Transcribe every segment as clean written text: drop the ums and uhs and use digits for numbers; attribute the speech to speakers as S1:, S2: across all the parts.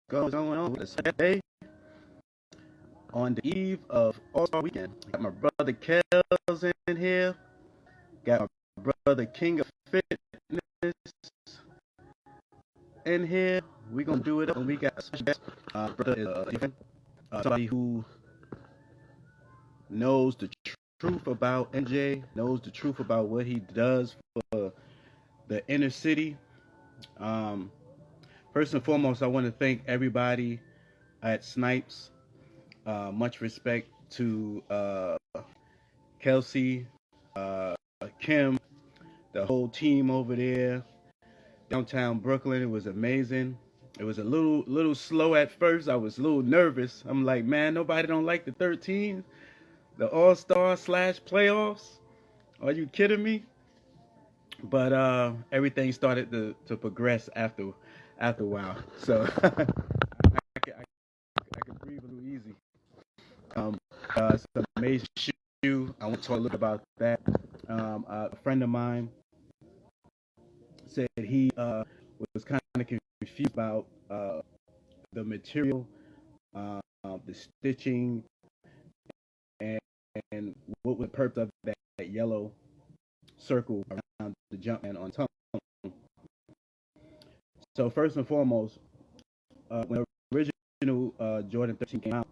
S1: going on today on the eve of All-Star Weekend? Got my brother Kels in here. Got my brother King of Fitness in here. We gonna do it up, and we got a special guest. Brother is somebody who knows the truth about NJ, knows the truth about what he does for the inner city. Um, First and foremost, I want to thank everybody at Snipes. Much respect to Kelsey, Kim, the whole team over there, downtown Brooklyn. It was amazing. It was a little slow at first. I was a little nervous. I'm like, man, nobody don't like the 13, the All Star slash playoffs. Are you kidding me? But everything started to progress after a while. So I could breathe a little easy. Um, it's an amazing shoe. I want to talk a little about that. A friend of mine said he was kind of confused about the material, the stitching, and, and what was the purpose of that yellow circle around the Jumpman on tongue. So first and foremost, when the original Jordan 13 came out,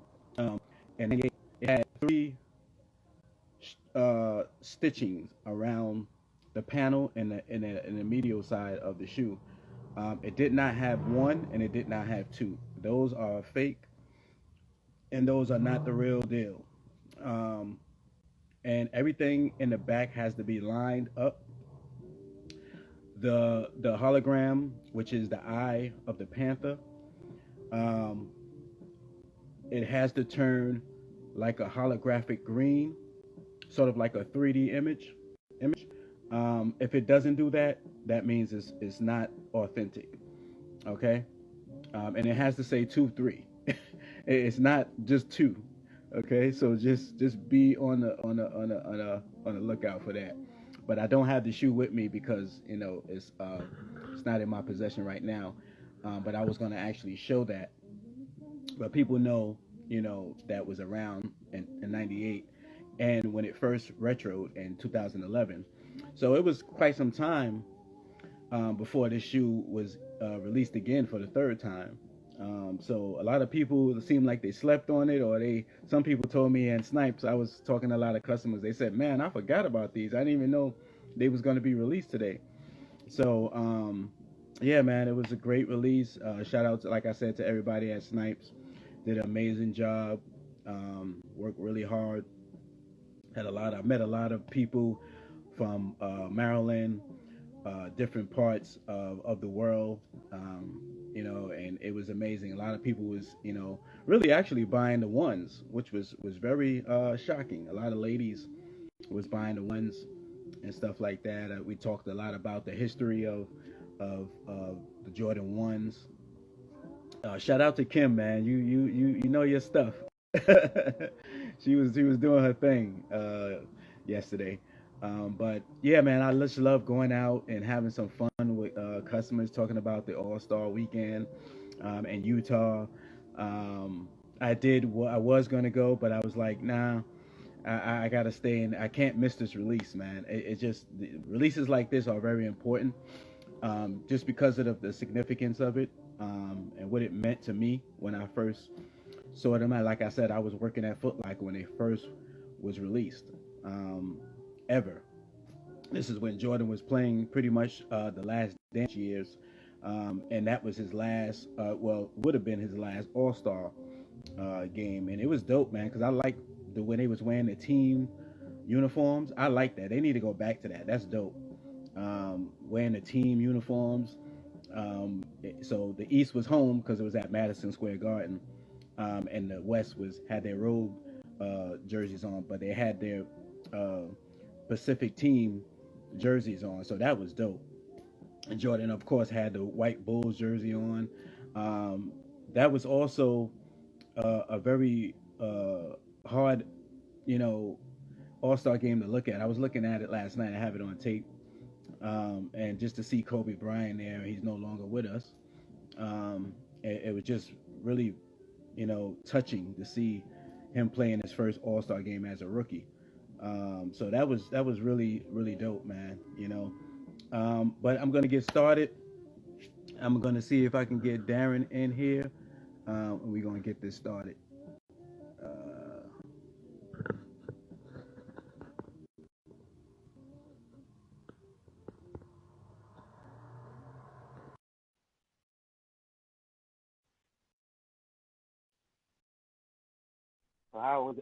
S1: and it had three stitchings around the panel and the medial side of the shoe. It did not have one, and it did not have two. Those are fake, and those are not the real deal. Um, and everything in the back has to be lined up. The hologram, which is the eye of the panther, um, it has to turn like a holographic green, sort of like a 3D image. If it doesn't do that, that means it's not authentic. Okay, and it has to say 2 3. It's not just two. Okay, so just be on the lookout for that. But I don't have the shoe with me because it's not in my possession right now. But I was gonna actually show that, but people know that was around in '98, and when it first retroed in 2011. So it was quite some time before this shoe was released again for the third time. So a lot of people seem like they slept on it, or some people told me, and Snipes, I was talking to a lot of customers. They said, "Man, I forgot about these. I didn't even know they was going to be released today." So yeah, man, it was a great release. Shout out to, like I said, to everybody at Snipes. Did an amazing job. Worked really hard. I met a lot of people from Maryland, different parts of the world, and it was amazing. A lot of people was, really actually buying the ones, which was very shocking. A lot of ladies was buying the ones and stuff like that. We talked a lot about the history of the Jordan ones. Shout out to Kim, man. You know your stuff. She was doing her thing yesterday. But yeah, man, I just love going out and having some fun with customers, talking about the All Star Weekend in Utah. I was gonna go, but I was like, nah, I gotta stay in. I can't miss this release, man. It just releases like this are very important, just because of the significance of it, and what it meant to me when I first saw them. Like I said, I was working at Foot Locker when they first was released. Ever. This is when Jordan was playing pretty much the last dance years, and that was his last. Well, would have been his last All Star game, and it was dope, man. Because I like the way they was wearing the team uniforms. I like that. They need to go back to that. That's dope. Wearing the team uniforms. So the East was home because it was at Madison Square Garden, and the West was had their road jerseys on, but they had their uh, Pacific team jerseys on. So that was dope. And Jordan, of course, had the white Bulls jersey on. Um, that was also a very hard, you know, All Star game to look at. I was looking at it last night. I have it on tape, and just to see Kobe Bryant there, he's no longer with us. It was just really, touching to see him playing his first All Star game as a rookie. So that was really really dope, man. But I'm gonna get started. I'm gonna see if I can get Darren in here, and we're gonna get this started. Uh,
S2: So how was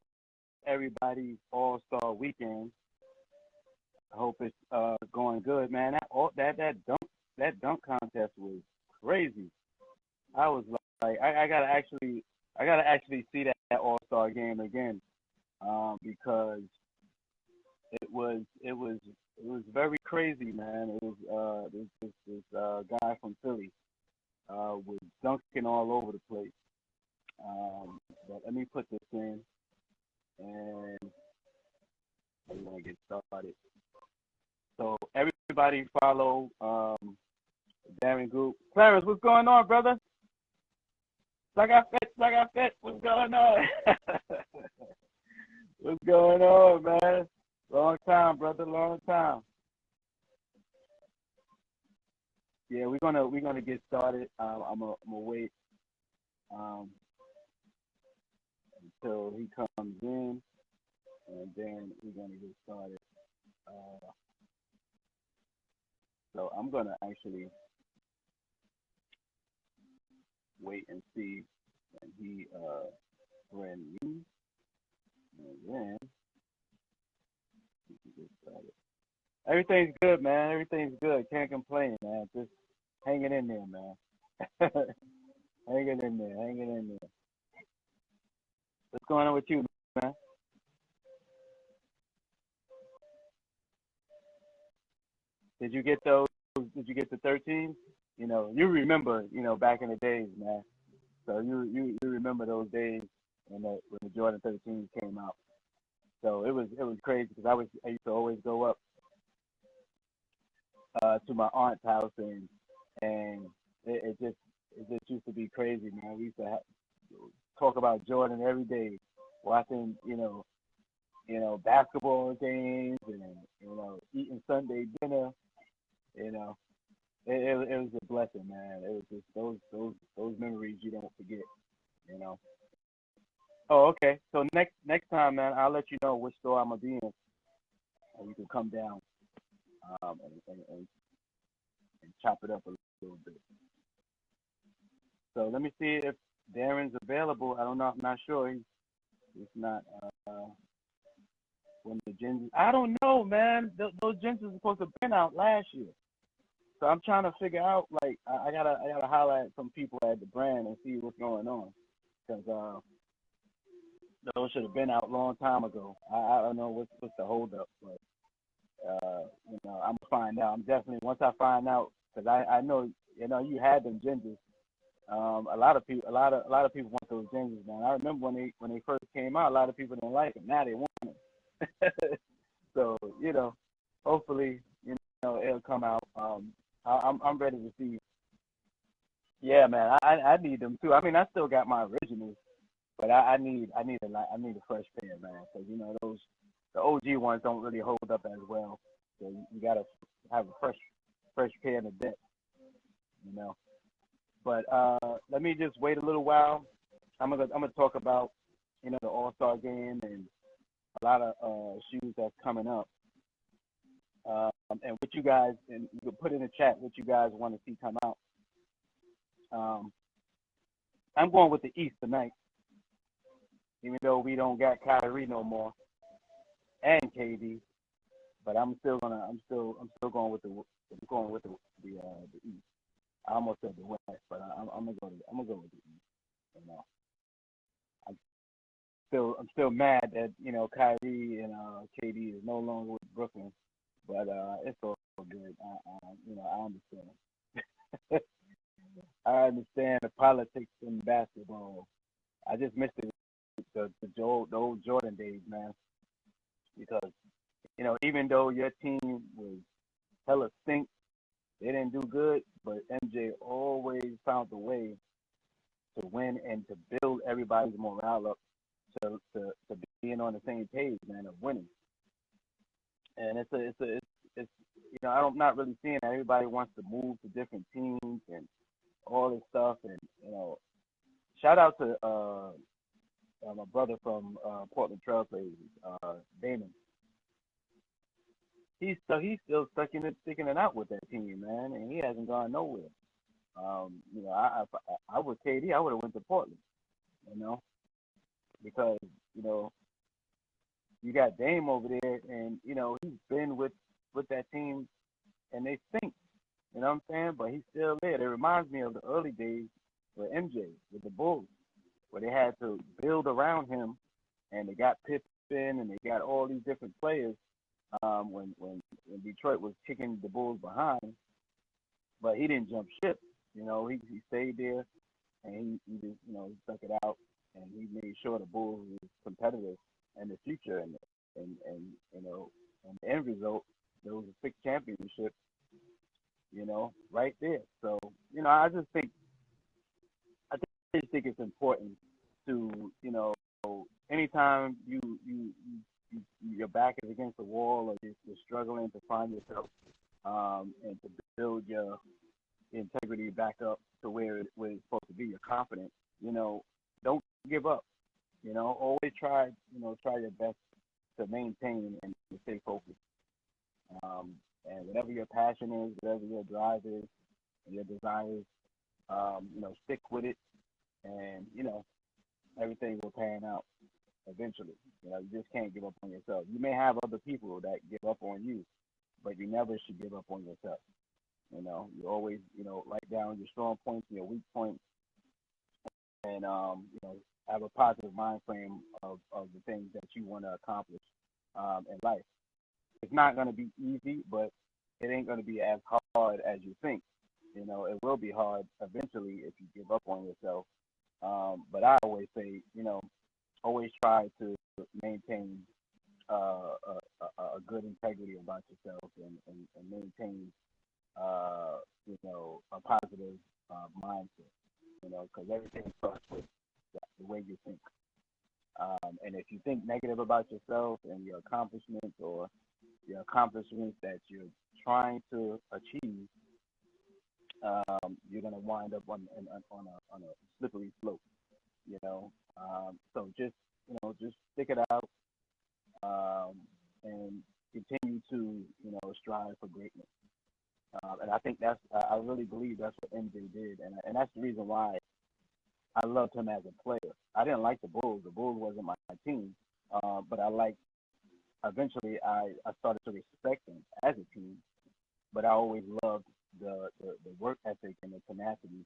S2: everybody's All Star weekend? I hope it's going good, man. That dunk contest was crazy. I was like, I gotta actually see that All Star game again, because it was very crazy, man. It was this guy from Philly was dunking all over the place. But let me put this in, and we're gonna get started. So everybody follow Darren Group. Clarence, what's going on, brother? Like I fit. What's going on? What's going on, man? Long time, brother. Long time. Yeah, we're gonna get started. I'm gonna wait um, until he comes in, and then we're gonna get started. Uh, so I'm gonna actually wait and see when he when me, and then we can get started. Everything's good, man. Everything's good. Can't complain, man. Just hanging in there, man. Hanging in there. Hanging in there. What's going on with you, man? Did you get those? Did you get the 13? You remember, back in the days, man. So you remember those days when the Jordan 13 came out. So it was crazy because I used to always go up to my aunt's house, and it just used to be crazy, man. We used to talk about Jordan every day, watching basketball games, and eating Sunday dinner. You know, it was a blessing, man. It was just those memories you don't forget. You know. Oh, okay. So next time, man, I'll let you know which store I'm gonna be in, and you can come down and chop it up a little bit. So let me see if Darren's available. I don't know. I'm not sure. He's not. When the gins, I don't know, man. Those gins were supposed to have been out last year. So I'm trying to figure out. Like, I gotta holler at some people at the brand and see what's going on, because those should have been out a long time ago. I don't know what's the holdup, but I'm gonna find out. I'm definitely, once I find out, because I know you had them gingers. A lot of people want those gingers, man. I remember when they first came out, a lot of people didn't like them. Now they want them. So hopefully it'll come out. I'm ready to see. Yeah, man, I need them too. I mean, I still got my originals, but I need a fresh pair, man, because those the OG ones don't really hold up as well. So you gotta have a fresh pair in the deck, you know. But let me just wait a little while. I'm gonna talk about the All Star game and a lot of shoes that's coming up. And what you guys, and you can put in the chat what you guys want to see come out. Um, I'm going with the East tonight, even though we don't got Kyrie no more and KD. But I'm still going with the East. I almost said the West, but I'm gonna go with the East. You know, I'm still mad that Kyrie and KD is no longer with Brooklyn, but it's all good. I understand. I understand the politics in basketball. I just missed the old Jordan days, man, because even though your team was hella stink, they didn't do good, but MJ always found a way to win and to build everybody's morale up to being on the same page, man, of winning. And it's I'm not really seeing that everybody wants to move to different teams and all this stuff. And shout out to my brother from Portland Trailblazers, Damon. He's still sticking it out with that team, man, and he hasn't gone nowhere. I was KD, I would have went to Portland, you know, because you know you got Dame over there, and he's been with that team, and they stink. You know what I'm saying? But he's still there. It reminds me of the early days with MJ, with the Bulls, where they had to build around him, and they got Pippen, and they got all these different players. When Detroit was kicking the Bulls behind, but he didn't jump ship. He stayed there, and he just he stuck it out, and he made sure the Bulls was competitive in the future, and the end result, there was a six championship, right there. So I just think it's important to anytime your back is against the wall, or you're struggling to find yourself, and to build your integrity back up to where it's supposed to be, you're confident. Don't give up. Always try your best to maintain and to stay focused. And whatever your passion is, whatever your drive is, and your desires, stick with it, and everything will pan out eventually. You just can't give up on yourself. You may have other people that give up on you, but you never should give up on yourself. You always, write down your strong points and your weak points, and have a positive mind frame of the things that you want to accomplish in life. It's not going to be easy, but it ain't going to be as hard as you think. It will be hard eventually if you give up on yourself. But I always say, always try to maintain a good integrity about yourself, and maintain, a positive mindset, because everything starts with the way you think. And if you think negative about yourself and your accomplishments, or your accomplishments that you're trying to achieve, you're gonna wind up on a slippery slope. So just stick it out, and continue to strive for greatness. And I think I really believe that's what MJ did, and that's the reason why I loved him as a player. I didn't like the Bulls. The Bulls wasn't my team, but eventually I started to respect them as a team. But I always loved the work ethic and the tenacity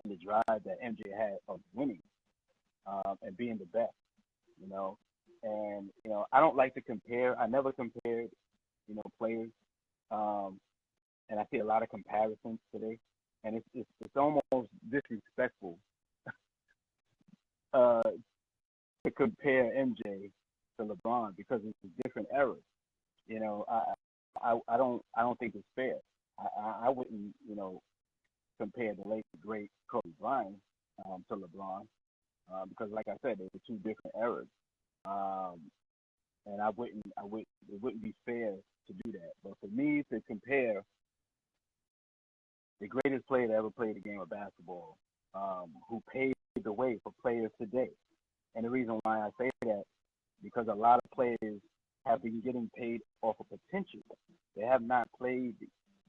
S2: and the drive that MJ had of winning, and being the best. You know, and I don't like to compare. I never compared players, and I see a lot of comparisons today, and it's almost disrespectful uh, to compare MJ to LeBron, because it's a different era. You know, I don't think it's fair. I wouldn't compare the late great Kobe Bryant, to LeBron, because like I said, they were two different eras. Um, and it wouldn't be fair to do that. But for me to compare the greatest player that ever played the game of basketball, who paved the way for players today, and the reason why I say that, because a lot of players have been getting paid off of potential. They have not played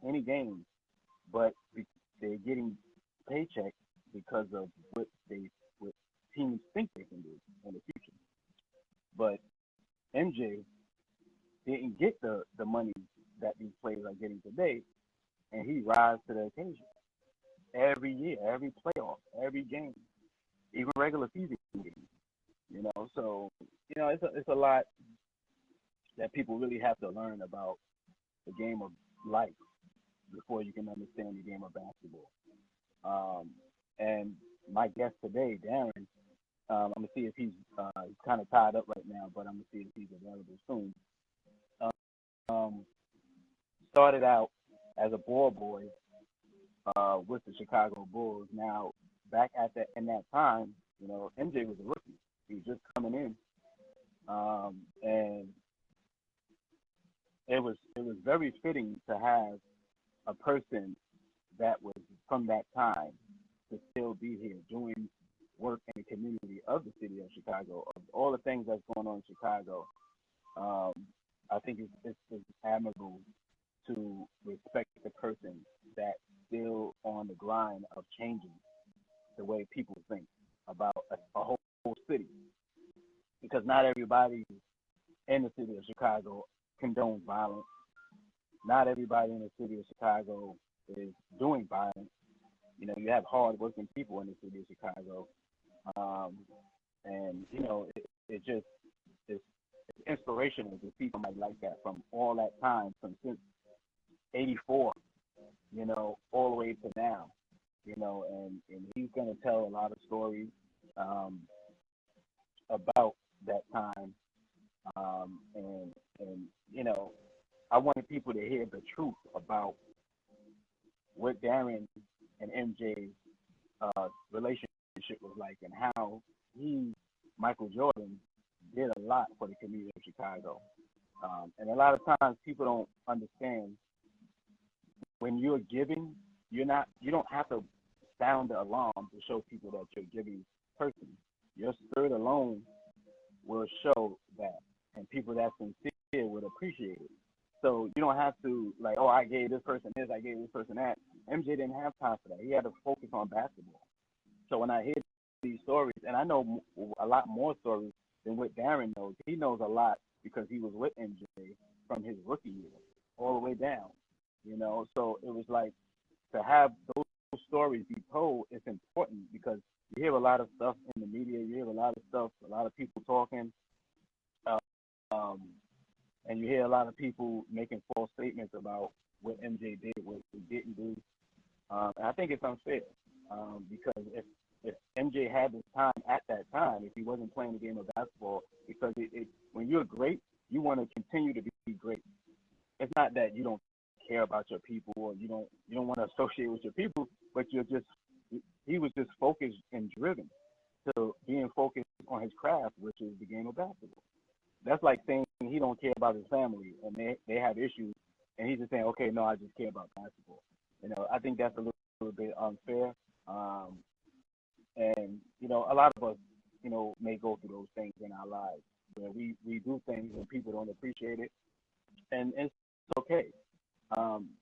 S2: any games, but they're getting paychecks because of what teams think they can do in the future. But MJ didn't get the money that these players are getting today, and he rise to the occasion every year, every playoff, every game, even regular season games. So it's a lot that people really have to learn about the game of life before you can understand the game of basketball. And my guest today, Darren, I'm gonna see if he's kind of tied up right now, but I'm gonna see if he's available soon. Um, Started out as a ball boy with the Chicago Bulls. Now back at that in that time, MJ was a rookie. He was just coming in, and it was very fitting to have a person that was from that time to still be here doing work in the community of the city of Chicago. Of all the things that's going on in Chicago, um, I think it's admirable to respect the person that's still on the grind of changing the way people think about a whole city. Because not everybody in the city of Chicago condones violence. Not everybody in the city of Chicago is doing violence. You have hard-working people in the city of Chicago, um, and it just it's inspirational to see somebody like that from all that time, from since '84, all the way to now, and he's gonna tell a lot of stories um, about that time, and I wanted people to hear the truth about what Darren and MJ's relationship was like, and how Michael Jordan, did a lot for the community of Chicago. And a lot of times people don't understand when you're giving, you don't have to sound the alarm to show people that you're a giving person. Your spirit alone will show that, and people that sincere would appreciate it. So you don't have to like, oh, I gave this person this, I gave this person that. MJ didn't have time for that. He had to focus on basketball. So when I hear these stories, and I know a lot more stories than what Darren knows. He knows a lot because he was with MJ from his rookie year all the way down. So it was like to have those stories be told is important because you hear a lot of stuff in the media. You hear a lot of stuff, a lot of people talking, uh, um, and you hear a lot of people making false statements about what MJ did, what he didn't do. And I think it's unfair because if MJ had this time at that time, if he wasn't playing the game of basketball, because when you're great, you want to continue to be great. It's not that you don't care about your people or you don't want to associate with your people, but he was just focused and driven to being focused on his craft, which is the game of basketball. That's like saying he don't care about his family and they have issues, and he's just saying, okay, no, I just care about basketball. I think that's a little bit unfair. And a lot of us, may go through those things in our lives where we do things and people don't appreciate it, and it's okay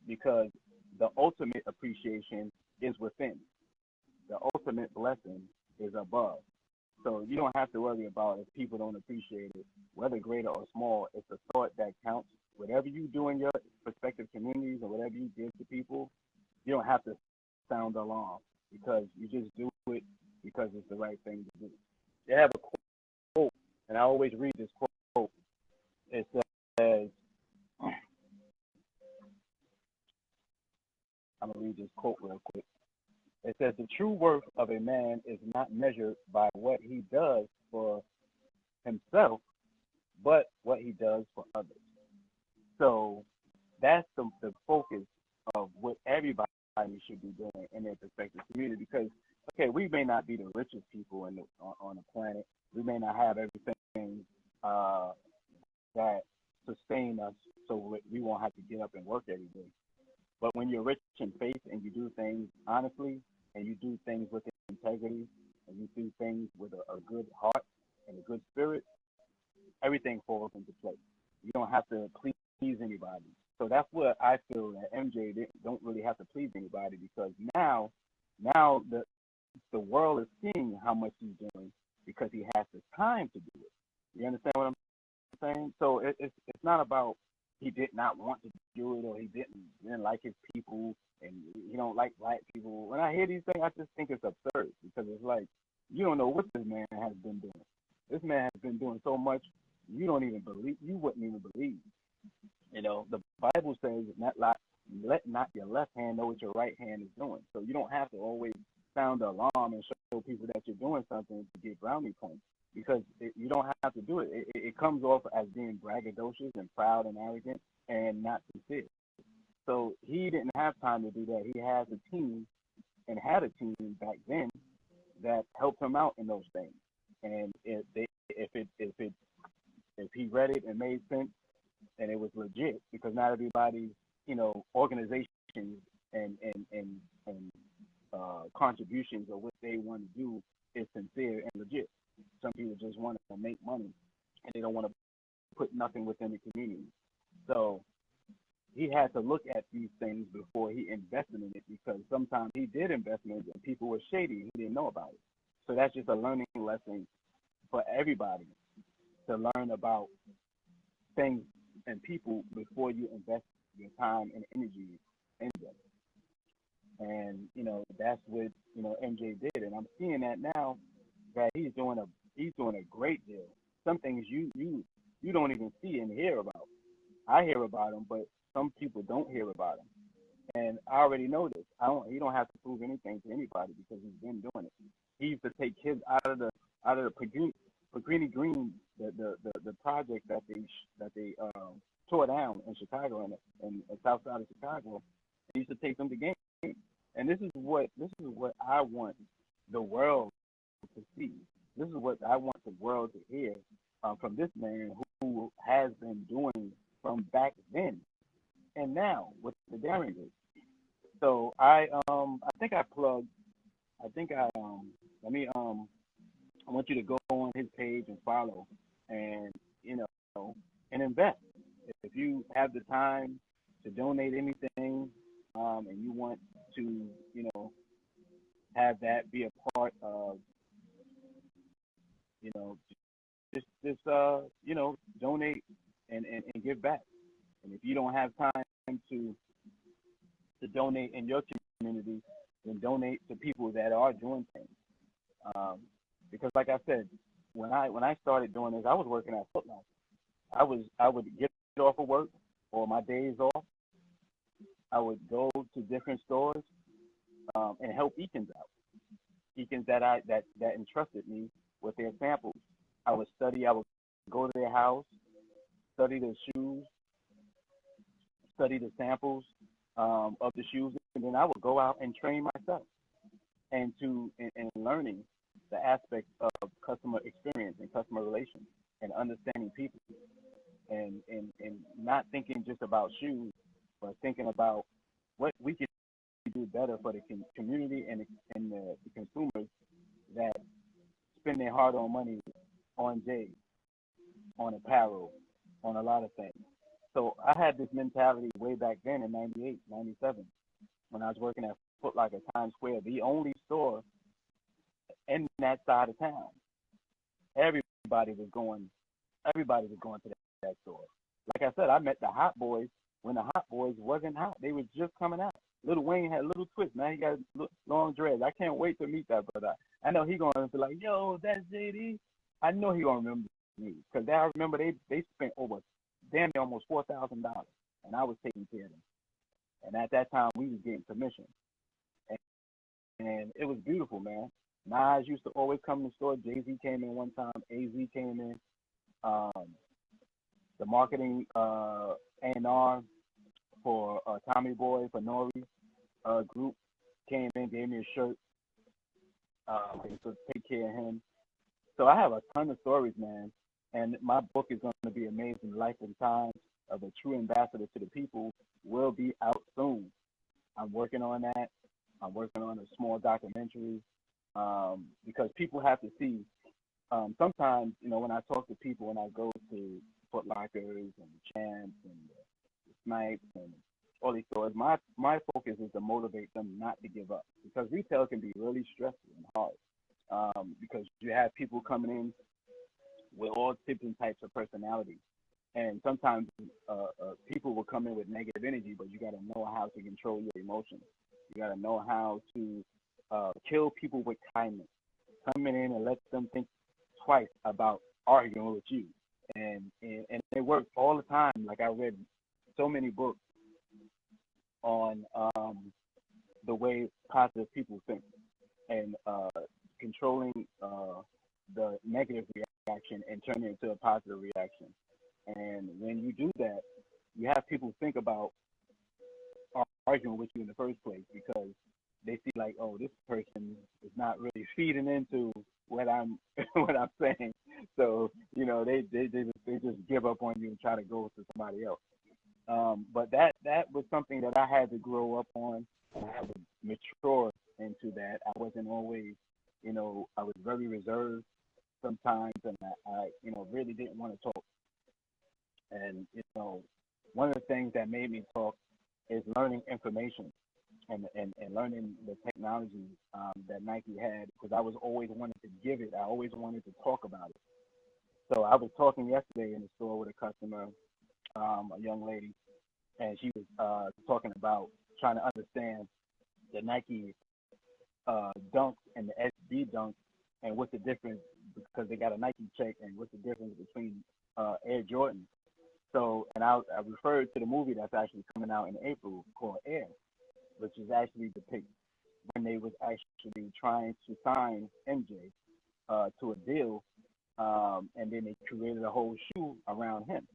S2: because the ultimate appreciation is within. The ultimate blessing is above. So you don't have to worry about if people don't appreciate it, whether greater or small. It's the thought that counts. Whatever you do in your respective communities or whatever you give to people, you don't have to sound the alarm because you just do it because it's the right thing to do. They have a quote, and I always read this quote. It says, I'm going to read this quote real quick. It says, the true worth of a man is not measured by what he does for himself, but what he does for others. So that's the focus of what everybody should be doing in their respective community. Because okay, we may not be the richest people on the planet. We may not have everything uh, that sustain us, so we won't have to get up and work every day. But when you're rich in faith and you do things honestly, and you do things with integrity, and you do things with a good heart and a good spirit, everything falls into place. You don't have to please anybody. So that's what I feel that MJ don't really have to please anybody because now the world is seeing how much he's doing because he has the time to do it. You understand what I'm saying? So it's not about he did not want to do it or he didn't like his people and he don't like black people. When I hear these things, I just think it's absurd because it's like you don't know what this man has been doing. This man has been doing so much you wouldn't even believe. The Bible says let not your left hand know what your right hand is doing. So you don't have to always sound the alarm and show people that you're doing something to get brownie points because you don't have to do it. It comes off as being braggadocious and proud and arrogant and not sincere. So he didn't have time to do that. He has a team and had a team back then that helped him out in those things. And if he read it and made sense, and it was legit, because not everybody's, organizations and contributions or what they want to do is sincere and legit. Some people just want to make money and they don't want to put nothing within the community. So he had to look at these things before he invested in it, because sometimes he did investments and people were shady. He didn't know about it. So that's just a learning lesson for everybody, to learn about things and people before you invest your time and energy in them. And that's what MJ did, and I'm seeing that now, that he's doing a great deal. Some things you don't even see and hear about. I hear about them, but some people don't hear about them. And I already know this. I don't. He don't have to prove anything to anybody, because he's been doing it. He used to take kids out of the Pagrini Green, the project that they tore down in Chicago, and south side of Chicago. He used to take them to games. And this is what I want the world to see. This is what I want the world to hear, from this man who has been doing from back then and now with the Derringers. So I think I plugged. I think let me I want you to go on his page and follow, and and invest. If you have the time to donate anything, and you want to have that be a part of, you know just donate and give back. And if you don't have time to donate in your community, then donate to people that are doing things. Um, because like I said, when I started doing this, I was working at Foot Locker. I would get off of work or my days off. I would go to different stores, and help Eakins out. Eakins that entrusted me with their samples. I would study. I would go to their house, study their shoes, study the samples, of the shoes, and then I would go out and train myself, and learning the aspects of customer experience and customer relations, and understanding people, and not thinking just about shoes, but thinking about what we can do better for the community and the consumers that spend their hard-earned money on J's, on apparel, on a lot of things. So I had this mentality way back then in 98, 97, when I was working at Foot Locker Times Square, the only store in that side of town. Everybody was going, everybody was going to that store. Like I said, I met the Hot Boys when the Hot Boys wasn't hot. They was just coming out. Little Wayne had a little twist. Now he got long dreads. I can't wait to meet that brother. I know he gonna be like, yo, that's JD. I know he gonna remember me, because I remember they spent over damn near almost $4,000, and I was taking care of them. And at that time, we was getting commission, and, and it was beautiful, man. Nas used to always come in the store. Jay Z came in one time. Az came in. Um, the marketing, A&R for, Tommy Boy for Nori, group came in, gave me a shirt. To take care of him. So I have a ton of stories, man. And my book is going to be amazing. Life and Times of a True Ambassador to the People will be out soon. I'm working on that. I'm working on a small documentary, because people have to see. Sometimes, when I talk to people, when I go to Foot Lockers and Champs and Snipes and all these stores, my focus is to motivate them not to give up, because retail can be really stressful and hard, because you have people coming in with all different types of personalities. And sometimes, people will come in with negative energy, but you got to know how to control your emotions. You got to know how to, kill people with kindness. Coming in and let them think twice about arguing with you. And it works all the time. Like, I read so many books on, the way positive people think, and, controlling, the negative reaction and turning it into a positive reaction. And when you do that, you have people think about arguing with you in the first place, because they see like, oh, this person is not really feeding into what I'm what I'm saying. So they just give up on you and try to go to somebody else. But that was something that I had to grow up on. I had to mature into that. I wasn't always, I was very reserved sometimes, and I really didn't want to talk. And one of the things that made me talk is learning information and learning the technology that Nike had because I was always wanted to give it. I always wanted to talk about it. So I was talking yesterday in the store with a customer, a young lady, and she was talking about trying to understand the Nike Dunk and the SB Dunk and what's the difference because they got a Nike check and what's the difference between Air Jordan. So, and I referred to the movie that's actually coming out in April called Air, which is actually depicts when they was actually trying to sign MJ to a deal, and then they created a whole shoe around him.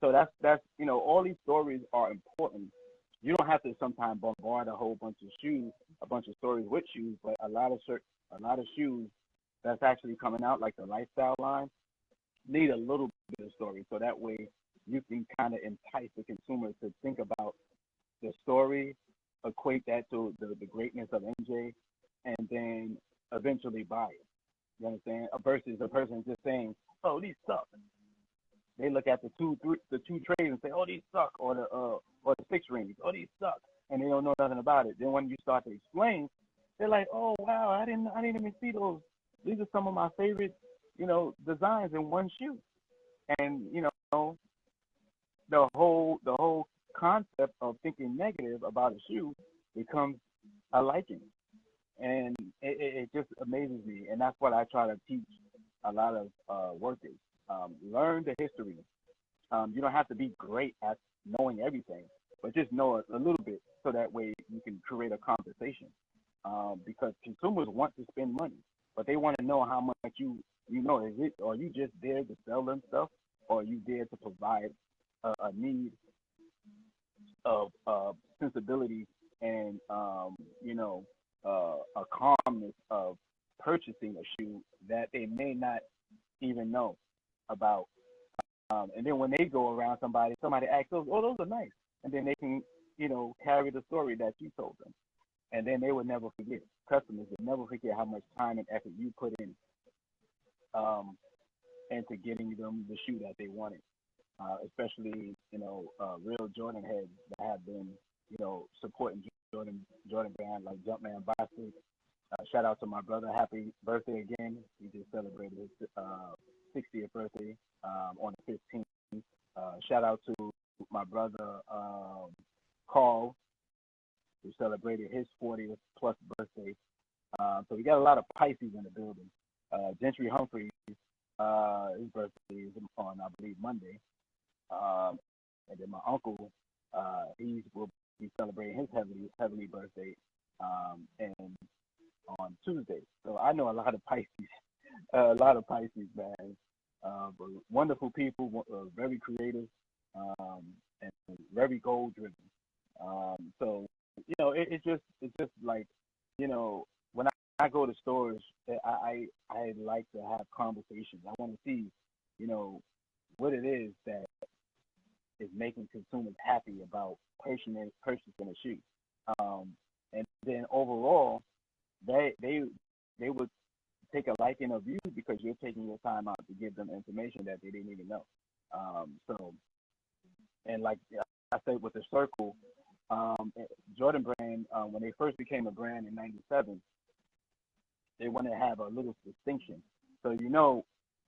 S2: So that's all these stories are important. You don't have to sometimes bombard a whole bunch of shoes, a bunch of stories with shoes, but a lot of shoes that's actually coming out like the lifestyle line need a little bit of story, so that way you can kind of entice the consumer to think about the story, equate that to the greatness of MJ, and then eventually buy it. You understand? Versus a person just saying, "Oh, these suck." They look at the two trays and say, "Oh, these suck," or the six rings, "Oh, these suck," and they don't know nothing about it. Then when you start to explain, they're like, "Oh, wow, I didn't even see those. These are some of my favorite, designs in one shoe." And the whole concept of thinking negative about a shoe becomes a liking, and it just amazes me. And that's what I try to teach a lot of workers. Learn the history. You don't have to be great at knowing everything, but just know a little bit so that way you can create a conversation. Because consumers want to spend money, but they want to know how much you know. Is it are you just there to sell them stuff, or are you there to provide a need of sensibility and a calmness of purchasing a shoe that they may not even know about. And then when they go around somebody asks, "Oh, those are nice," and then they can carry the story that you told them, and then they would never forget. Customers would never forget how much time and effort you put in into getting them the shoe that they wanted. Especially real Jordan heads that have been supporting Jordan brand like Jumpman Boxer. Shout out to my brother. Happy birthday again. He just celebrated his 60th birthday on the 15th. Shout out to my brother Carl, who celebrated his 40th plus birthday. So we got a lot of Pisces in the building. Gentry Humphreys, his birthday is on, I believe, Monday. And then my uncle, he will be celebrating his heavenly birthday, and on Tuesday. So I know a lot of Pisces, man. But wonderful people, very creative, and very goal driven. So it's just like when I go to stores, I like to have conversations. I want to see you know what it is that is making consumers happy about purchasing a shoe. Um, and then overall, they would take a liking of you because you're taking your time out to give them information that they didn't even know. So, and like I said with the circle, Jordan brand, when they first became a brand in '97, they wanted to have a little distinction. So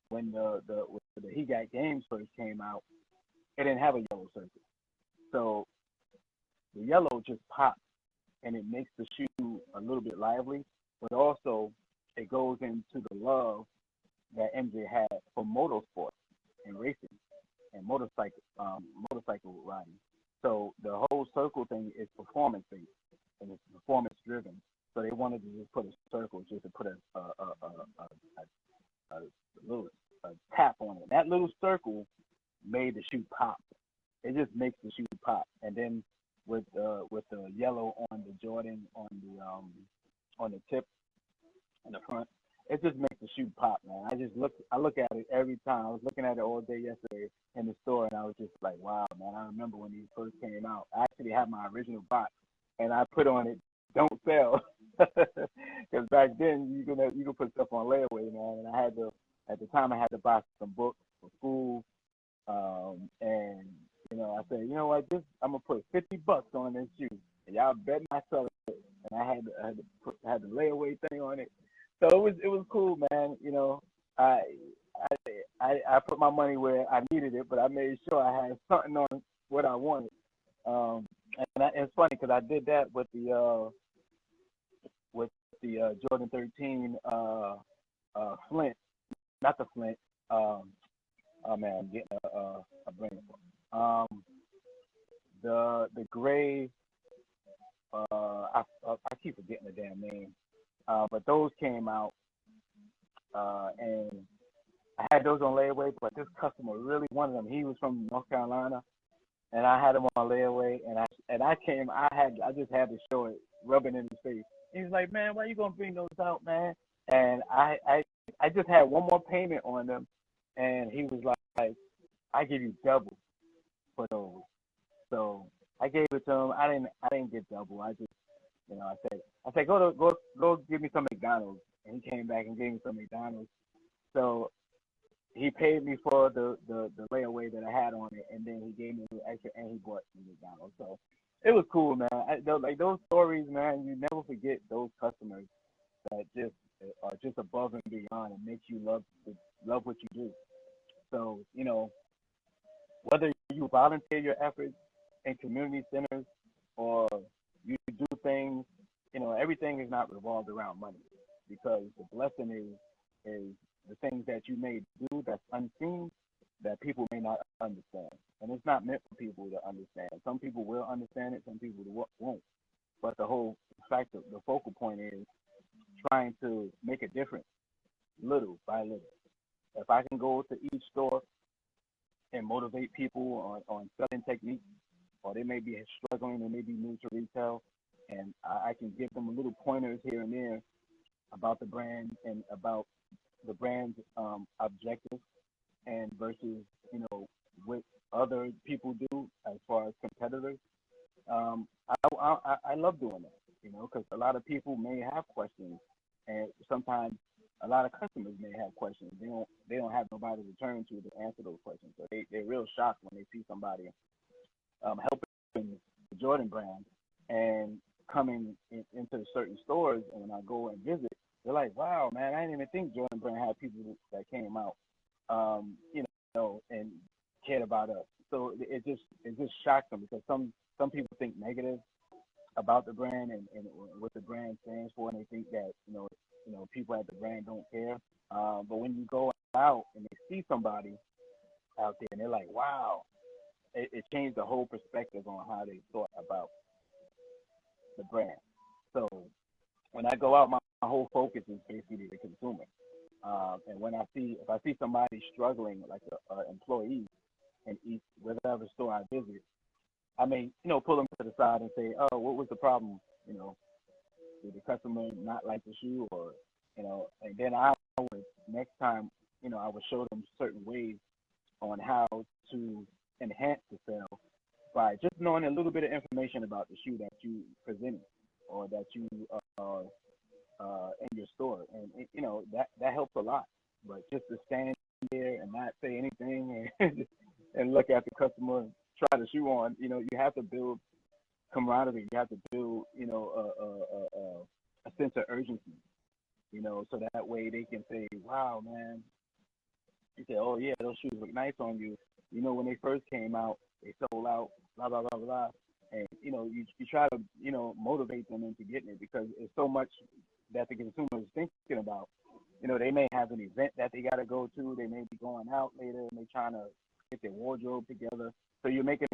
S2: when the He Got Games first came out, it didn't have a yellow circle. So the yellow just pops and it makes the shoe a little bit lively, but also it goes into the love that MJ had for motorsport and racing and motorcycle riding. So the whole circle thing is performance based and it's performance driven. So they wanted to just put a circle, just to put a little a tap on it. That little circle made the shoe pop. It just makes the shoe pop. And then with the yellow on the Jordan on the tip in the front. It just makes the shoe pop, man. I look at it every time. I was looking at it all day yesterday in the store, and I was just like, wow, man. I remember when these first came out. I actually had my original box, and I put on it, "Don't sell," because back then you could put stuff on layaway, man. And I had to at the time I had to buy some books for school, and I said, you know what, this I'm gonna put $50 on this shoe, and y'all bet not sell it. And I had the layaway thing on it, so it was cool, man. I I put my money where I needed it, but I made sure I had something on what I wanted. It's funny because I did that with the Jordan 13 Flint, not the Flint. Oh man, I'm getting a brain. The gray. I keep forgetting the damn name. But those came out, and I had those on layaway. But this customer really wanted them. He was from North Carolina, and I had them on layaway. I just had to show it, rubbing in his face. He's like, man, why you gonna bring those out, man? And I just had one more payment on them, and he was like, I give you double for those. So I gave it to him. I didn't get double. I said go give me some McDonald's, and he came back and gave me some McDonald's. So he paid me for the layaway that I had on it, and then he gave me the extra, and he bought me McDonald's. So it was cool, man. Like those stories, man. You never forget those customers that just are just above and beyond and makes you love what you do. So whether you volunteer your efforts in community centers or you do things, everything is not revolved around money, because the blessing is the things that you may do that's unseen that people may not understand. And it's not meant for people to understand. Some people will understand it, some people won't. But the whole fact of the focal point is trying to make a difference little by little. If I can go to each store and motivate people on selling techniques, or they may be struggling, they may be new to retail, and I can give them little pointers here and there about the brand and about the brand's objectives, and versus what other people do as far as competitors. I love doing that, because a lot of people may have questions, and sometimes a lot of customers may have questions. They don't have nobody to turn to answer those questions. So they're real shocked when they see somebody helping the Jordan brand and coming into certain stores. And when I go and visit, they're like, "Wow, man, I didn't even think Jordan brand had people that came out, and cared about us." So it just shocked them, because some people think negative about the brand and what the brand stands for, and they think that people at the brand don't care. But when you go out and they see somebody out there, and they're like, "Wow," it changed the whole perspective on how they thought about the brand. So when I go out, my whole focus is basically the consumer. And if I see somebody struggling, like a employee in each whatever store I visit, I may pull them to the side and say, "Oh, what was the problem? Did the customer not like the shoe, or And then I would next time, I would show them certain ways on how to enhance the sale by just knowing a little bit of information about the shoe that you presented, or that you in your store, and that helps a lot. But just to stand there and not say anything and look at the customer try the shoe on, you have to build camaraderie. You have to build, a sense of urgency, so that way they can say, "Wow, man," you say, "Oh yeah, those shoes look nice on you." When they first came out, they sold out, blah blah blah blah. And you try to motivate them into getting it, because it's so much that the consumer is thinking about. They may have an event that they got to go to. They may be going out later, and they're trying to get their wardrobe together. So you're making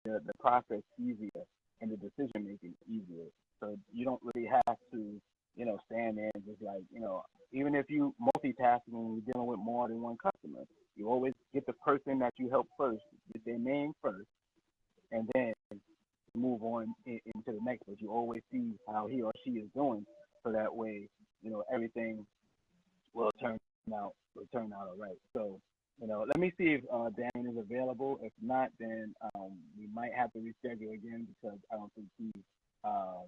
S2: the process easier, and the decision making easier. So you don't really have to stand there and just like even if you multitasking and you're dealing with more than one customer, you always get the person that you help first, get their name first, and then move on into the next, but you always see how he or she is doing, so that way, everything will turn out all right. So, let me see if Dan is available. If not, then we might have to reschedule again because I don't think he um,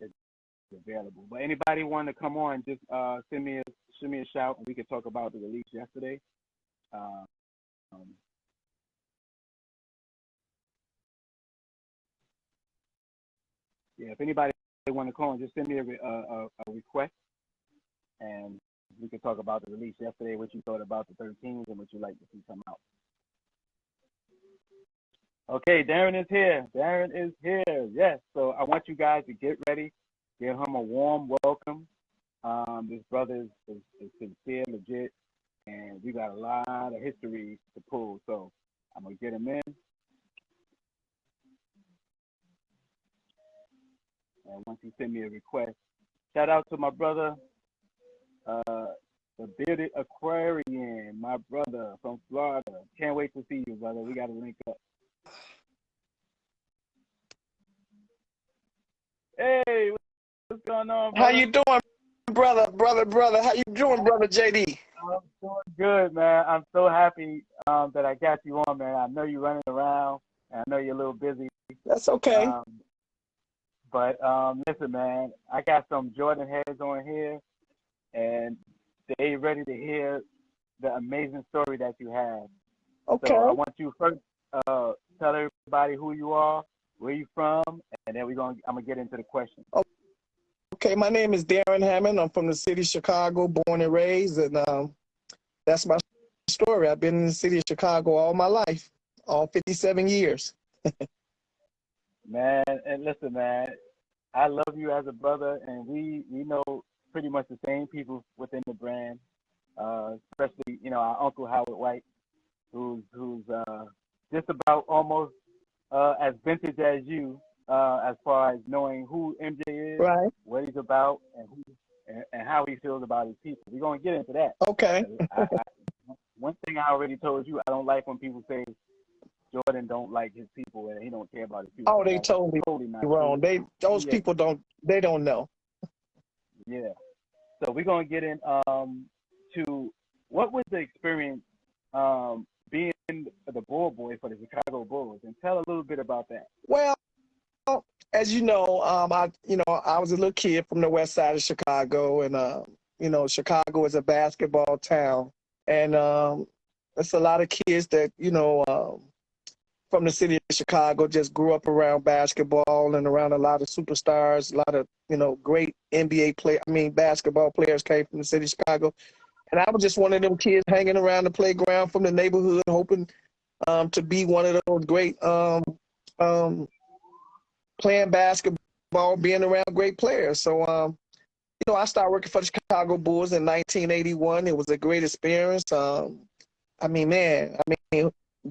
S2: is available. But anybody want to come on, just send me a shout, and we can talk about the release yesterday. Um, yeah, if anybody want to call on, just send me a request, and we can talk about the release yesterday, what you thought about the 13s, and what you like to see come out. Okay, Darren is here. Darren is here. Yes. So I want you guys to get ready. Give him a warm welcome. This brother is sincere, legit, and we got a lot of history to pull. So I'm gonna get him in. And once he send me a request, shout out to my brother, the Bearded Aquarian, my brother from Florida. Can't wait to see you, brother. We got to link up. Hey, what's going on, brother?
S3: How you doing, brother? How you doing, brother JD?
S2: I'm doing good, man. I'm so happy that I got you on, man. I know you're running around, and I know you're a little busy.
S3: That's okay.
S2: But listen, man, I got some Jordan heads on here, and they ready to hear the amazing story that you have.
S3: Okay.
S2: So I want you first tell everybody who you are, where you from, and then I'm gonna get into the question.
S3: Okay, my name is Darren Hammond. I'm from the city of Chicago, born and raised, and that's my story. I've been in the city of Chicago all my life, all 57 years.
S2: Man, and listen, man, I love you as a brother, and we know pretty much the same people within the brand, especially our Uncle Howard White, who's just about almost as vintage as you, as far as knowing who MJ is,
S3: right,
S2: what he's about, and how he feels about his people. We're gonna get into that.
S3: Okay.
S2: One thing I already told you, I don't like when people say Jordan don't like his people and he don't care about his people.
S3: Oh, they totally wrong.
S2: True.
S3: Those people don't know.
S2: Yeah. So we're gonna get in to what was the experience being the ball boy for the Chicago Bulls, and tell a little bit about that.
S3: Well, as you know, I was a little kid from the west side of Chicago, and Chicago is a basketball town, and it's a lot of kids that from the city of Chicago just grew up around basketball and around a lot of superstars, a lot of great basketball players came from the city of Chicago, and I was just one of them kids hanging around the playground from the neighborhood, hoping to be one of those great playing basketball, being around great players. So, I started working for the Chicago Bulls in 1981. It was a great experience.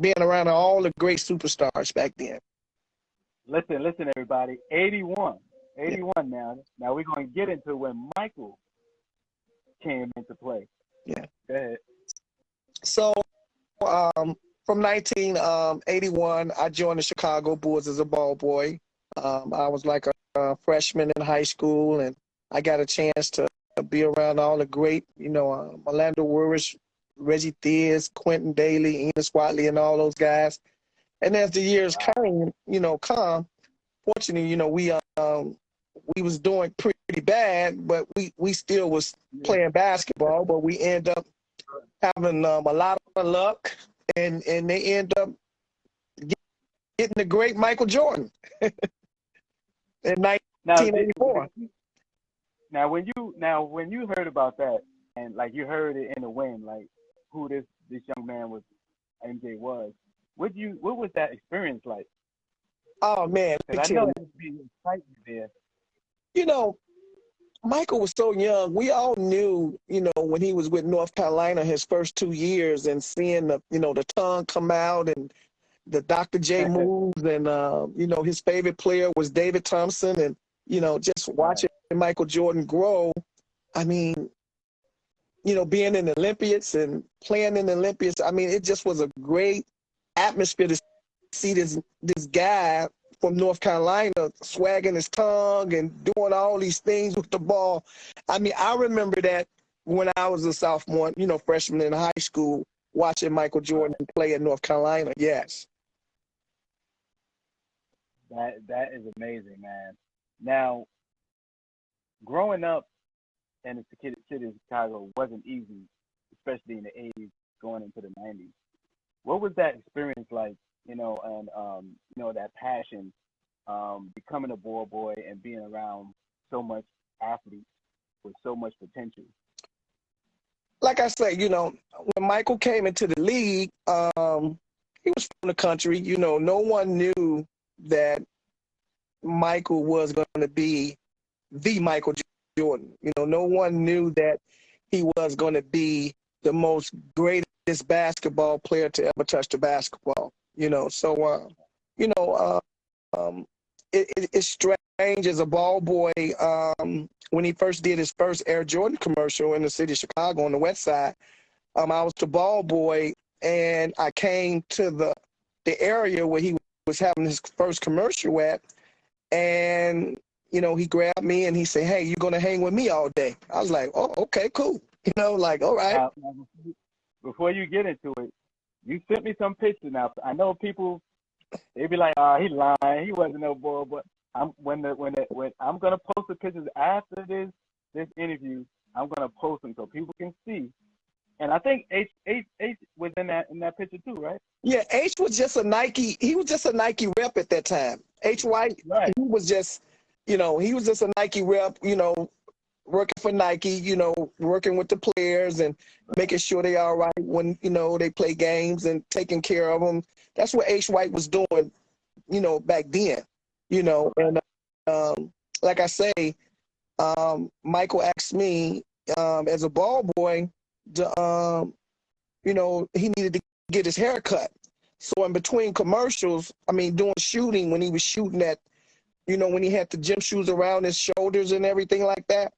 S3: Being around all the great superstars back then.
S2: Listen, everybody. 81 now. Now we're going to get into when Michael came into play.
S3: Yeah.
S2: Go ahead.
S3: So, from 1981, I joined the Chicago Bulls as a ball boy. I was like a freshman in high school, and I got a chance to be around all the great, Orlando Woolrich, Reggie Theus, Quentin Daly, Enos Watley, and all those guys. And as the years came, fortunately, we was doing pretty bad, but we still was playing basketball, but we end up having a lot of luck, and they end up getting the great Michael Jordan in 1984.
S2: Now, when you heard about that, and like you heard it in the wind, like who this young man was, MJ was, what was that experience like?
S3: Oh man,
S2: I know it would be excitement there.
S3: Michael was so young. We all knew, when he was with North Carolina his first 2 years, and seeing the tongue come out and the Dr. J moves, and his favorite player was David Thompson, and just watching Michael Jordan grow. Being in the Olympics and playing in the Olympics, it just was a great atmosphere to see this guy, from North Carolina, swagging his tongue and doing all these things with the ball. I mean, I remember that when I was a sophomore, freshman in high school, watching Michael Jordan play in North Carolina. Yes.
S2: That is amazing, man. Now, growing up in the city of Chicago wasn't easy, especially in the 80s, going into the 90s. What was that experience like, and that passion, becoming a ball boy and being around so much athletes with so much potential?
S3: Like I say, when Michael came into the league, he was from the country. No one knew that Michael was going to be the Michael Jordan. No one knew that he was going to be the most greatest basketball player to ever touch the basketball. So it's strange as a ball boy. When he first did his first Air Jordan commercial in the city of Chicago on the west side, I was the ball boy, and I came to the area where he was having his first commercial at, and he grabbed me and he said, "Hey, you're gonna hang with me all day." I was like, "Oh, okay, cool." All right.
S2: Now, before you get into it, you sent me some pictures. Now, I know people, they be like, "Oh, he lying. He wasn't no ball." But I'm I'm gonna post the pictures after this interview. I'm gonna post them so people can see. And I think H was in that picture too, right?
S3: Yeah, H was just a Nike. He was just a Nike rep at that time. H White,
S2: right.
S3: He was just, he was just a Nike rep. Working for Nike. Working with the players and making sure they all right when they play games and taking care of them. That's what H White was doing, back then. And like I say, Michael asked me as a ball boy to, he needed to get his hair cut. So in between commercials, doing shooting, when he was shooting at, when he had the gym shoes around his shoulders and everything like that,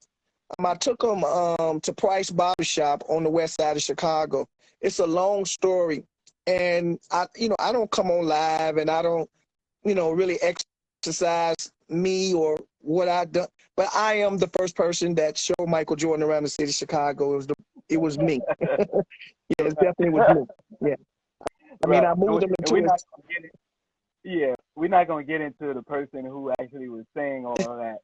S3: I took him to Price Barbershop on the west side of Chicago. It's a long story. And I don't come on live and I don't, really exercise me or what I done. But I am the first person that showed Michael Jordan around the city of Chicago. It was me. Yeah, it definitely was me. Yeah. I moved him into
S2: we're not gonna get into the person who actually was saying all of that.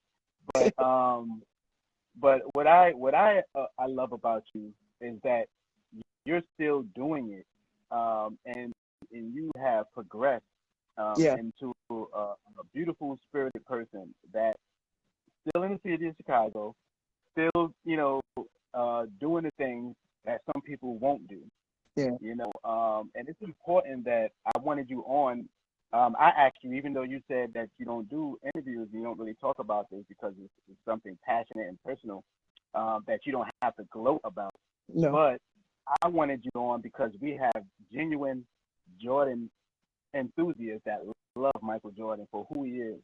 S2: But what I love about you is that you're still doing it, and you have progressed into a beautiful spirited person that still in the city of Chicago, still doing the things that some people won't do.
S3: Yeah.
S2: And it's important that I wanted you on. I asked you, even though you said that you don't do interviews, you don't really talk about this because it's something passionate and personal that you don't have to gloat about.
S3: No.
S2: But I wanted you on because we have genuine Jordan enthusiasts that love Michael Jordan for who he is,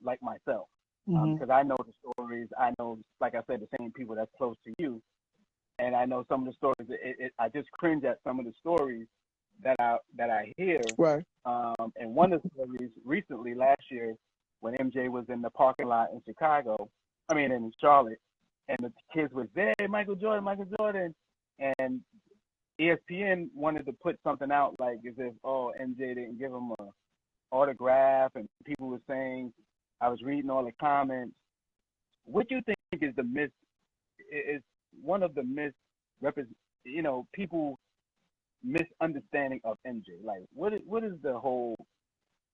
S2: like myself. Because I know the stories. I know, like I said, the same people that's close to you. And I know some of the stories. I just cringe at some of the stories that I hear.
S3: Right.
S2: And one of the stories recently, last year, when MJ was in the parking lot in in Charlotte, and the kids was there, Michael Jordan, and ESPN wanted to put something out like as if, MJ didn't give him an autograph, and people were saying, I was reading all the comments. What do you think is one of the people misunderstanding of MJ? Like, what is the whole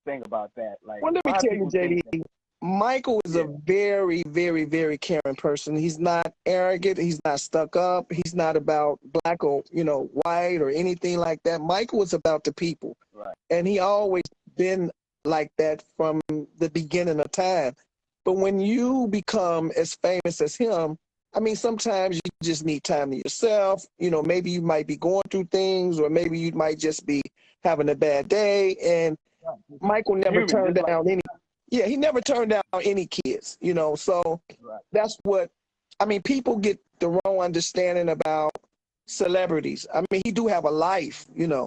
S2: thing about that? Like,
S3: well, let me tell you, JD, Michael is a very, very, very caring person. He's not arrogant. He's not stuck up. He's not about black or, white or anything like that. Michael is about the people.
S2: Right.
S3: And he always been like that from the beginning of time. But when you become as famous as him, sometimes you just need time to yourself. Maybe you might be going through things, or maybe you might just be having a bad day. And Michael never turned down any. Yeah, he never turned down any kids. So that's what. People get the wrong understanding about celebrities. He do have a life.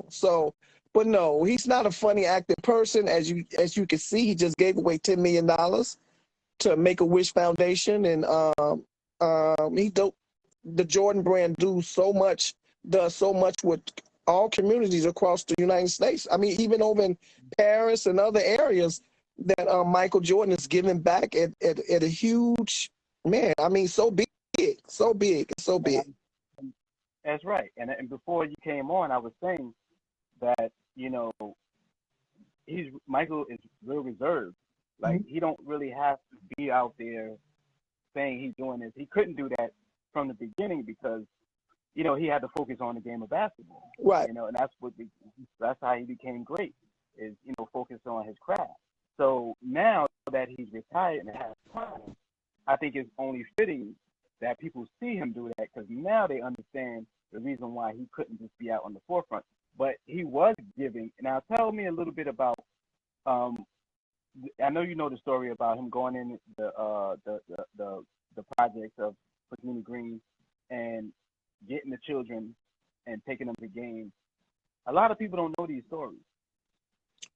S3: So But no, he's not a funny acting person. As you can see, he just gave away $10 million to Make-A-Wish Foundation, and he do the Jordan brand does so much with all communities across the United States. I mean, even over in Paris and other areas, that Michael Jordan is giving back at a huge, man. I mean, so big, so big, so big.
S2: That's right. And before you came on, I was saying that Michael is real reserved. Like he don't really have to be out there saying he's doing this. He couldn't do that from the beginning because he had to focus on the game of basketball.
S3: Right.
S2: And that's how he became great. Is focus on his craft. So now that he's retired and has time, I think it's only fitting that people see him do that because now they understand the reason why he couldn't just be out on the forefront. But he was giving. Now tell me a little bit about. I know you know the story about him going in the projects of Virginia Green and getting the children and taking them to games. A lot of people don't know these stories.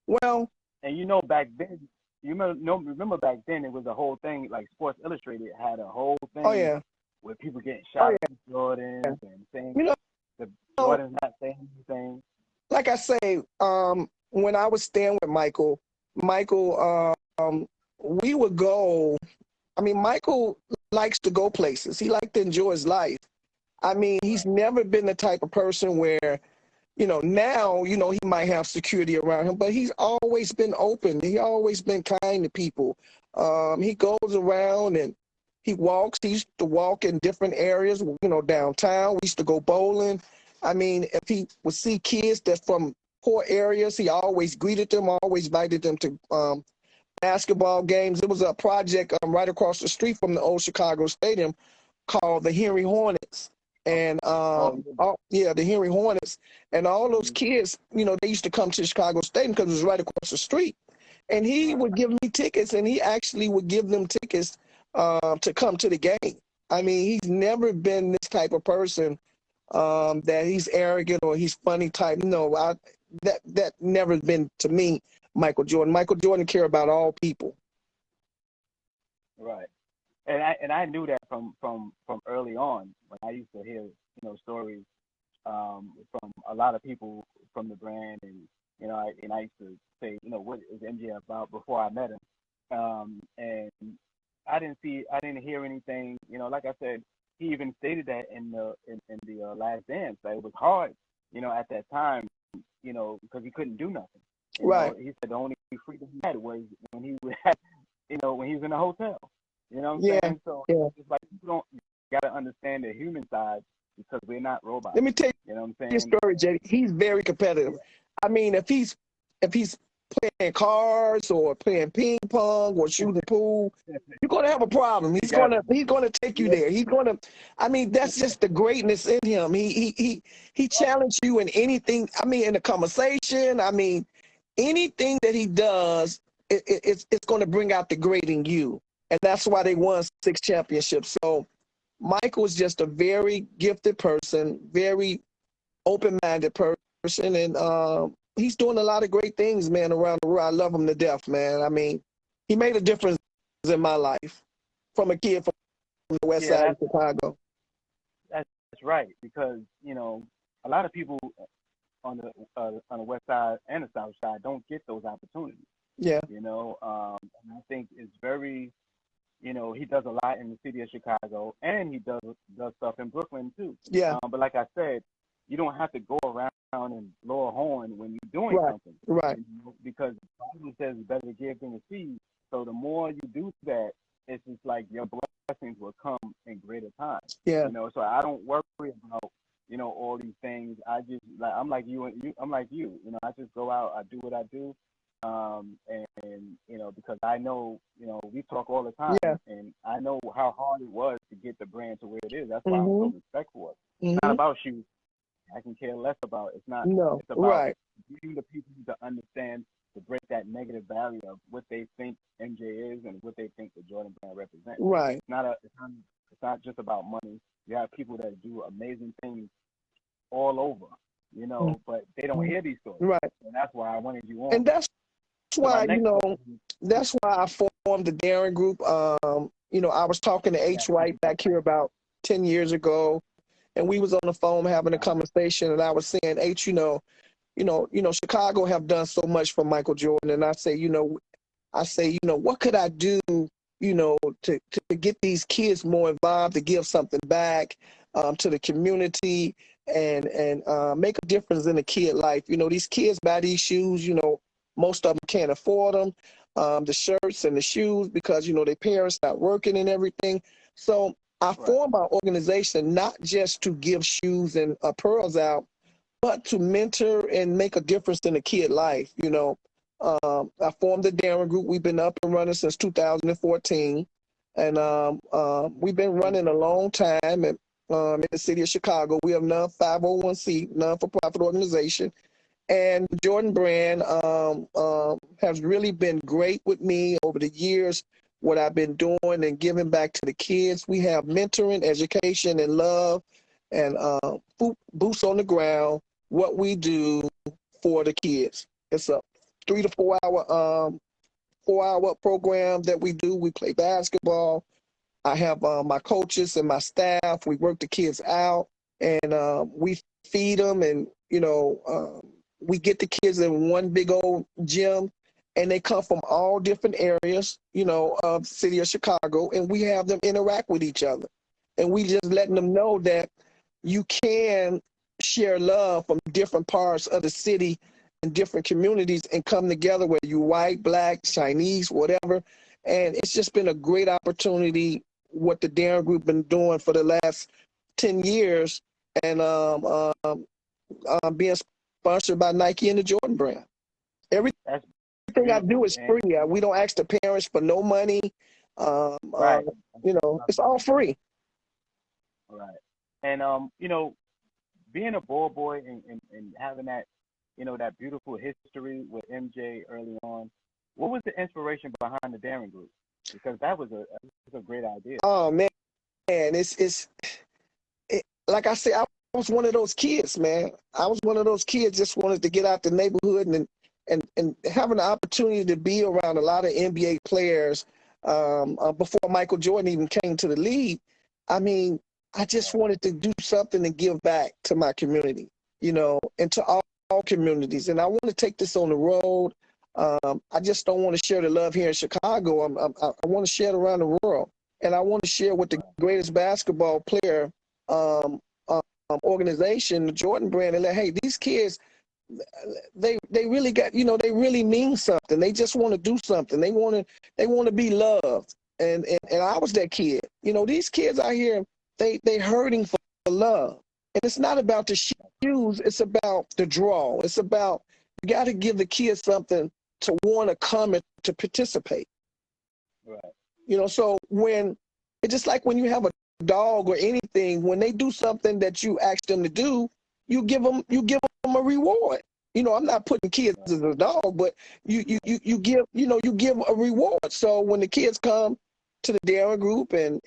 S3: Well,
S2: and back then, remember back then it was a whole thing. Like Sports Illustrated had a whole thing.
S3: Oh yeah.
S2: Where people getting shot at Jordans and saying the Jordan's not saying anything.
S3: Like I say, when I was staying with Michael, we would go. I mean, Michael likes to go places. He likes to enjoy his life. I mean, he's never been the type of person where, now, he might have security around him, but he's always been open. He always been kind to people. He goes around and he walks. He used to walk in different areas, downtown. We used to go bowling. I mean, if he would see kids that's from poor areas, he always greeted them, always invited them to basketball games. There was a project right across the street from the old Chicago Stadium called the Henry Hornets. And the Henry Hornets, and all those kids, they used to come to the Chicago Stadium because it was right across the street. And he would give me tickets, and he actually would give them tickets to come to the game. I mean, he's never been this type of person that he's arrogant or he's funny type. No, that never been to me, Michael Jordan. Michael Jordan cared about all people.
S2: Right. And I knew that from early on when I used to hear stories from a lot of people from the brand, and I used to say what is MJ about before I met him, and I didn't hear anything. Like I said, he even stated that in the Last Dance that it was hard at that time because he couldn't do nothing.
S3: Right.
S2: He said the only freedom he had was when he was when he was in a hotel. You know what I'm saying? So it's like people gotta understand the human side because we're not robots.
S3: Let me tell
S2: you what I'm saying?
S3: His story, JD. He's very competitive. I mean, if he's playing cards or playing ping pong or shooting pool, you're gonna have a problem. He's gonna take you there. I mean, that's just the greatness in him. He challenged you in anything. I mean, in a conversation. I mean, anything that he does, it's gonna bring out the great in you. And that's why they won 6 championships. So Michael is just a very gifted person, very open-minded person, and he's doing a lot of great things, man, around the world. I love him to death, man. I mean, he made a difference in my life from a kid from the west side of Chicago.
S2: That's right, because, a lot of people on the west side and the south side don't get those opportunities.
S3: Yeah.
S2: And I think it's very... he does a lot in the city of Chicago, and he does stuff in Brooklyn too.
S3: Yeah.
S2: But like I said, you don't have to go around and blow a horn when you're doing something.
S3: Right.
S2: Because the Bible says it's better to give than to receive. So the more you do that, it's just like your blessings will come in greater time.
S3: Yeah.
S2: So I don't worry about all these things. I just I'm like you, and I'm like you. I just go out, I do what I do. And because I know, we talk all the time, and I know how hard it was to get the brand to where it is. That's why I'm so respectful of it. It's not about you. I can care less about it. It's not.
S3: No,
S2: it's about
S3: right.
S2: getting the people to understand, to break that negative barrier of what they think MJ is and what they think the Jordan brand represents.
S3: Right.
S2: It's not just about money. You have people that do amazing things all over. you know, but they don't hear these stories.
S3: Right.
S2: And that's why I wanted you on.
S3: And that's
S2: So my
S3: why,
S2: next question,
S3: that's why I formed the Darren Group. I was talking to H. White back here about 10 years ago, and we was on the phone having a conversation, and I was saying, H, Chicago have done so much for Michael Jordan, and I say, what could I do, to get these kids more involved, to give something back to the community, and make a difference in the kid life. These kids buy these shoes, most of them can't afford them, the shirts and the shoes, because, their parents not working and everything. So I formed my organization not just to give shoes and pearls out, but to mentor and make a difference in the kid life. I formed the Darren Group. We've been up and running since 2014, and we've been running a long time. And in the city of Chicago, we have non-501c, non-for-profit organization. And Jordan Brand has really been great with me over the years, what I've been doing and giving back to the kids. We have mentoring, education, and love, and boots on the ground, what we do for the kids. It's a 3 to 4 hour 4-hour program that we do. We play basketball. I have my coaches and my staff. We work the kids out, and we feed them, and we get the kids in one big old gym, and they come from all different areas, of the city of Chicago, and we have them interact with each other. And we just letting them know that you can share love from different parts of the city and different communities and come together, whether you white, black, Chinese, whatever. And it's just been a great opportunity, what the Darren Group been doing for the last 10 years, and being sponsored by Nike and the Jordan Brand. Everything I do is free. We don't ask the parents for no money.
S2: Right.
S3: It's all free.
S2: Right. And being a ball boy and having that, that beautiful history with MJ early on, what was the inspiration behind the Darren Group? Because that was a great idea.
S3: Oh man, it's like I said, I was one of those kids, man. I was one of those kids, just wanted to get out the neighborhood and having the opportunity to be around a lot of NBA players before Michael Jordan even came to the league. I mean, I just wanted to do something and give back to my community, and to all communities. And I want to take this on the road. I just don't want to share the love here in Chicago. I want to share it around the world. And I want to share with the greatest basketball player organization, the Jordan Brand, and hey, these kids, they really got, they really mean something. They just want to do something. They want to be loved. And I was that kid. These kids out here, they hurting for love. And it's not about the shoes, it's about the draw. It's about, you got to give the kids something to want to come and to participate.
S2: Right.
S3: So when, it's just like when you have a dog or anything, when they do something that you ask them to do, you give them a reward. I'm not putting kids as a dog, but you give a reward. So when the kids come to the Darren Group and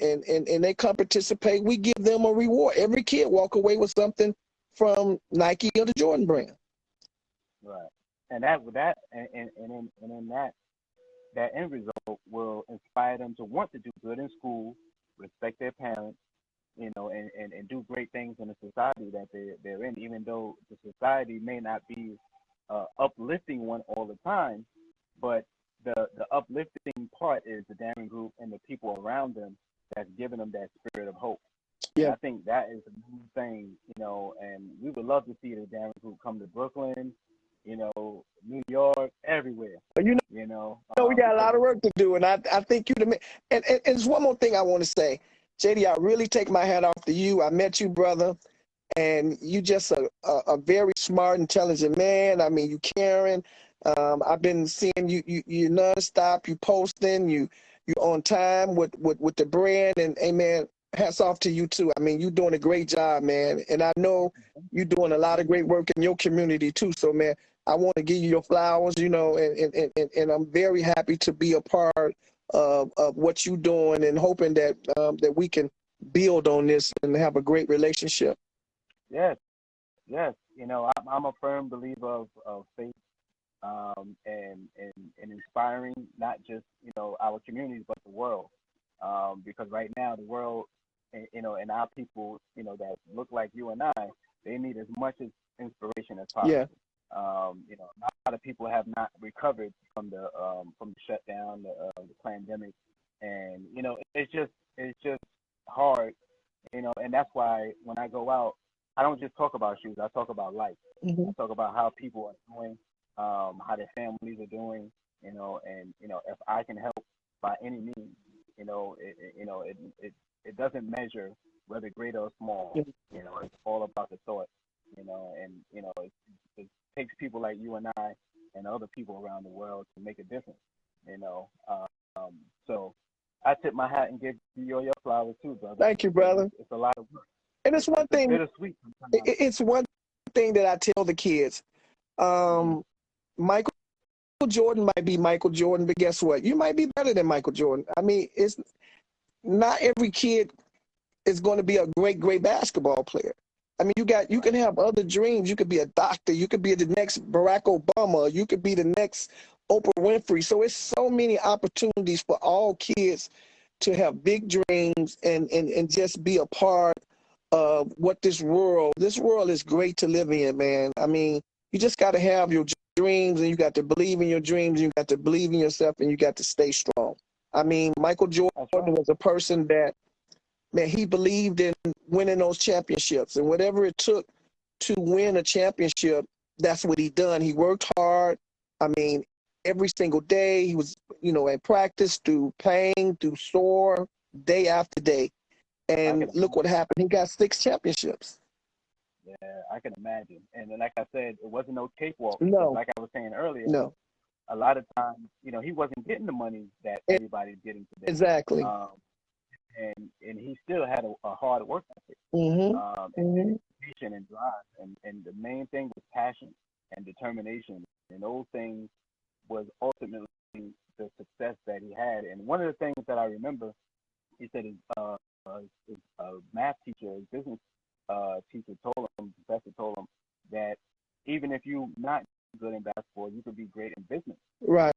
S3: they come participate, we give them a reward. Every kid walk away with something from Nike or the Jordan Brand.
S2: Right. And that end result will inspire them to want to do good in school, respect their parents, and do great things in the society that they're in, even though the society may not be uplifting one all the time, but the uplifting part is the Darren Group and the people around them that's giving them that spirit of hope.
S3: Yeah.
S2: And I think that is the main thing, and we would love to see the Darren Group come to Brooklyn, New York, everywhere.
S3: We got a lot of work to do, and I think and there's one more thing I want to say. JD, I really take my hat off to you. I met you, brother, and you just a very smart, intelligent man. I mean, you caring. I've been seeing you nonstop. You posting. You on time with the brand, and hey, man, hats off to you too. I mean, you're doing a great job, man, and I know you're doing a lot of great work in your community too. So, man, I want to give you your flowers, and I'm very happy to be a part of what you're doing, and hoping that that we can build on this and have a great relationship.
S2: Yes. I'm a firm believer of faith, and inspiring not just our communities but the world, because right now the world, and our people, that look like you and I, they need as much as inspiration as
S3: Yeah.
S2: possible. A lot of people have not recovered from the shutdown, the pandemic, and it's just hard, and that's why when I go out, I don't just talk about shoes. I talk about life.
S3: Hmm.
S2: I talk about how people are doing, how their families are doing, and if I can help by any means, it doesn't measure whether great or small. It's all about the thought, and it takes people like you and I and other people around the world to make a difference, you know. So I tip my hat and give you all your flowers too, brother,
S3: Thank you,
S2: because
S3: brother.
S2: it's a lot of work.
S3: And it's one
S2: It's
S3: thing.
S2: bittersweet sometimes.
S3: It's one thing that I tell the kids. Michael Jordan might be Michael Jordan, but guess what? You might be better than Michael Jordan. I mean, it's not every kid is going to be a great basketball player. I mean, you can have other dreams. You could be a doctor. You could be the next Barack Obama. You could be the next Oprah Winfrey. So it's so many opportunities for all kids to have big dreams and just be a part of what this world is great to live in, man. I mean, you just got to have your dreams, and you got to believe in your dreams, and you got to believe in yourself, and you got to stay strong. I mean, Michael Jordan
S2: That's right.
S3: was a person that, man, he believed in winning those championships, and whatever it took to win a championship, that's what he done. He worked hard. I mean, every single day he was, at practice, through pain, through sore, day after day. And look what happened. He got 6 championships.
S2: Yeah, I can imagine. And then, like I said, it wasn't no cakewalk.
S3: No.
S2: Like I was saying earlier,
S3: No,
S2: a lot of times, he wasn't getting the money that everybody's getting today.
S3: exactly.
S2: And he still had a hard work ethic, and dedication and drive. And the main thing was passion and determination. And those things was ultimately the success that he had. And one of the things that I remember, he said his math teacher, his business teacher professor told him that even if you're not good in basketball, you could be great in business.
S3: Right.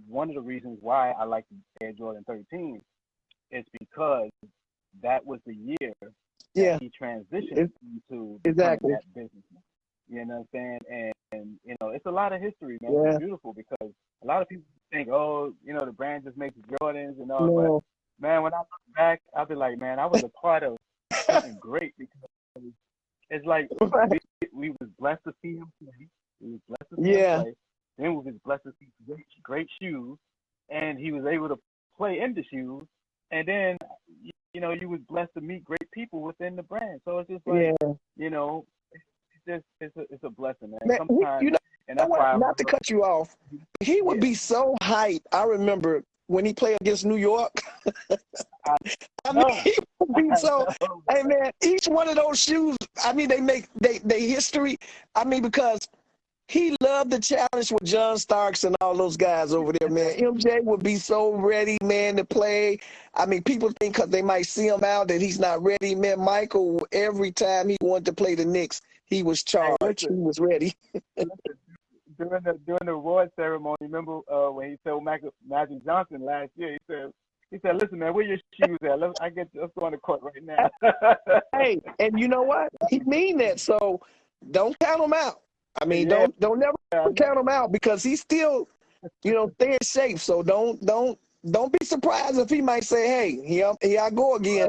S2: One of the reasons why I like the Air Jordan 13 is because that was the year that he transitioned into
S3: exactly
S2: that businessman. You know what I'm saying? And it's a lot of history, man.
S3: Yeah.
S2: It's beautiful because a lot of people think, the brand just makes Jordans and all.
S3: No.
S2: But man, when I look back, I'll be like, man, I was a part of something great, because it's like we was blessed to see him play. We was blessed to see him play. Then we was blessed to see great shoes, and he was able to play in the shoes. And then, you was blessed to meet great people within the brand. So it's just like, it's a blessing, man. Sometimes, and that's why
S3: not to cut you off, he would be so hyped. I remember when he played against New York. I mean, he would be so. Hey, man, each one of those shoes. I mean, they make they history. I mean, because he loved the challenge with John Starks and all those guys over there, man. MJ would be so ready, man, to play. I mean, people think because they might see him out that he's not ready. Man, Michael, every time he wanted to play the Knicks, he was charged. He was ready.
S2: During the award ceremony, remember when he told Magic Johnson last year, he said, listen, man, where your shoes at? Let's go on the court right now.
S3: Hey, and you know what? He mean that, so don't count him out. I mean, don't never count him out, because he's still, stay in shape. So don't be surprised if he might say, hey, here I go again.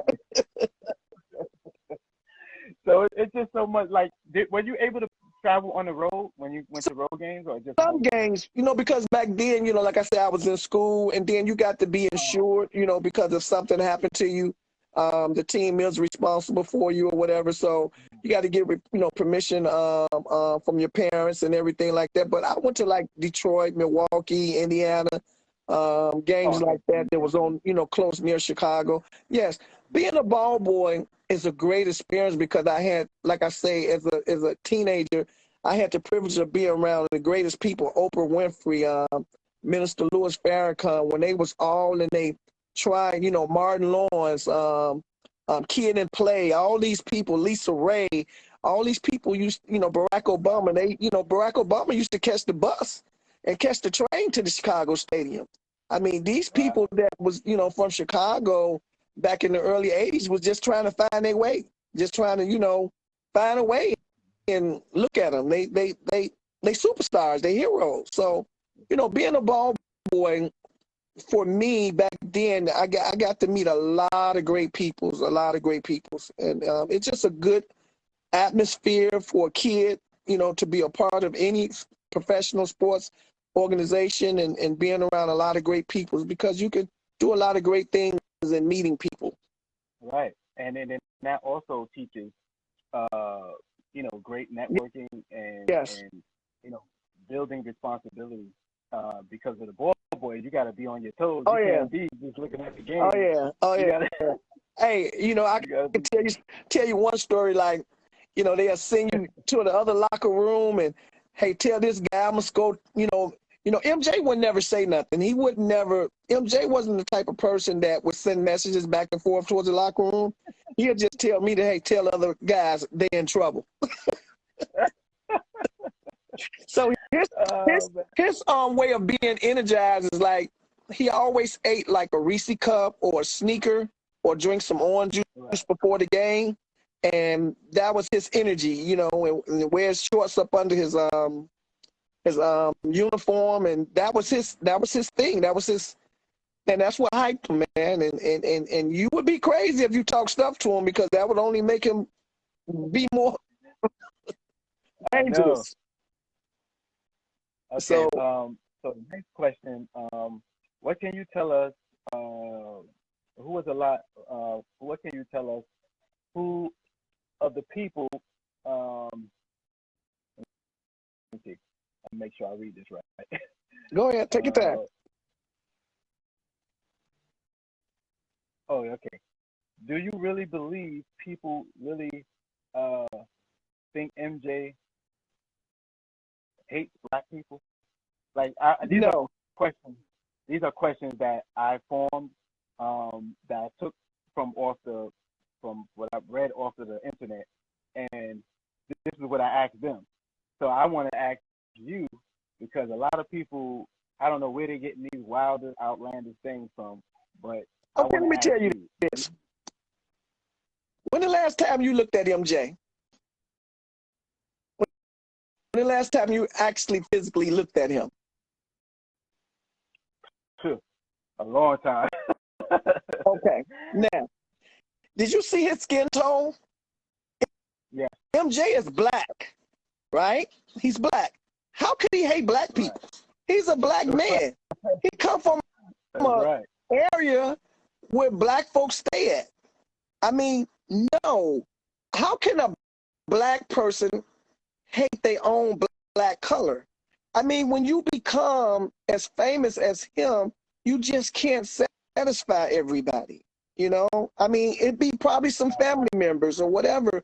S2: So it's just so much. Like, were you able to travel on the road when you went to road games, or just
S3: some games? Because back then, like I said, I was in school, and then you got to be insured. Because if something happened to you, the team is responsible for you or whatever. So you got to get permission from your parents and everything like that. But I went to like Detroit, Milwaukee, Indiana, games like that was on close near Chicago. Yes, being a ball boy is a great experience, because I had, like I say, as a teenager, I had the privilege of being around the greatest people: Oprah Winfrey, Minister Louis Farrakhan, when they was all in they tried, Martin Lawrence, Kid and Play, all these people, Lisa Ray, all these people used, Barack Obama, Barack Obama used to catch the bus and catch the train to the Chicago Stadium. I mean, these people that was, from Chicago back in the early 80s was just trying to find their way, just trying to, find a way. And look at them. They superstars, they heroes. So, being a ball boy, for me back then, I got to meet a lot of great peoples, and it's just a good atmosphere for a kid, to be a part of any professional sports organization and being around a lot of great people, because you can do a lot of great things in meeting people.
S2: Right, and then that also teaches, great networking and
S3: Yes.
S2: and building responsibility. Because of the ball boys, you got to be on your toes.
S3: Oh,
S2: You
S3: yeah.
S2: can't be just looking at the game.
S3: Oh yeah. Oh
S2: You
S3: yeah.
S2: gotta,
S3: Hey, I can tell you one story. Like, they'll send you to the other locker room and, hey, tell this guy I'm gonna go. MJ would never say nothing. He would never. MJ wasn't the type of person that would send messages back and forth towards the locker room. He'll just tell me to, hey, tell other guys they're in trouble. So his way of being energized is like he always ate like a Reese cup or a sneaker or drink some orange juice before the game, and that was his energy, and wears shorts up under his uniform, and that was his thing. And that's what hyped him, man. And you would be crazy if you talk stuff to him, because that would only make him be more dangerous.
S2: Okay.
S3: So
S2: the next question, what can you tell us? What can you tell us? Who of the people? Let me see. I'll make sure I read this right.
S3: Go ahead, take your time.
S2: Oh, okay. Do you really believe people really think MJ hates black people? Like, these
S3: No.
S2: are questions that I formed, that I took from what I've read off of the internet, and this is what I asked them. So I want to ask you, because a lot of people, I don't know where they're getting these wilder, outlandish things from, but
S3: Okay, let me tell you this. When the last time you looked at MJ? When the last time you actually physically looked at him?
S2: A long time.
S3: Okay. Now, did you see his skin tone?
S2: Yeah.
S3: MJ is black, right? He's black. How could he hate black people? Right. He's a black man. He come from an area where black folks stay at. I mean, no. How can a black person hate their own black color? I mean, when you become as famous as him, you just can't satisfy everybody, I mean, it'd be probably some family members or whatever.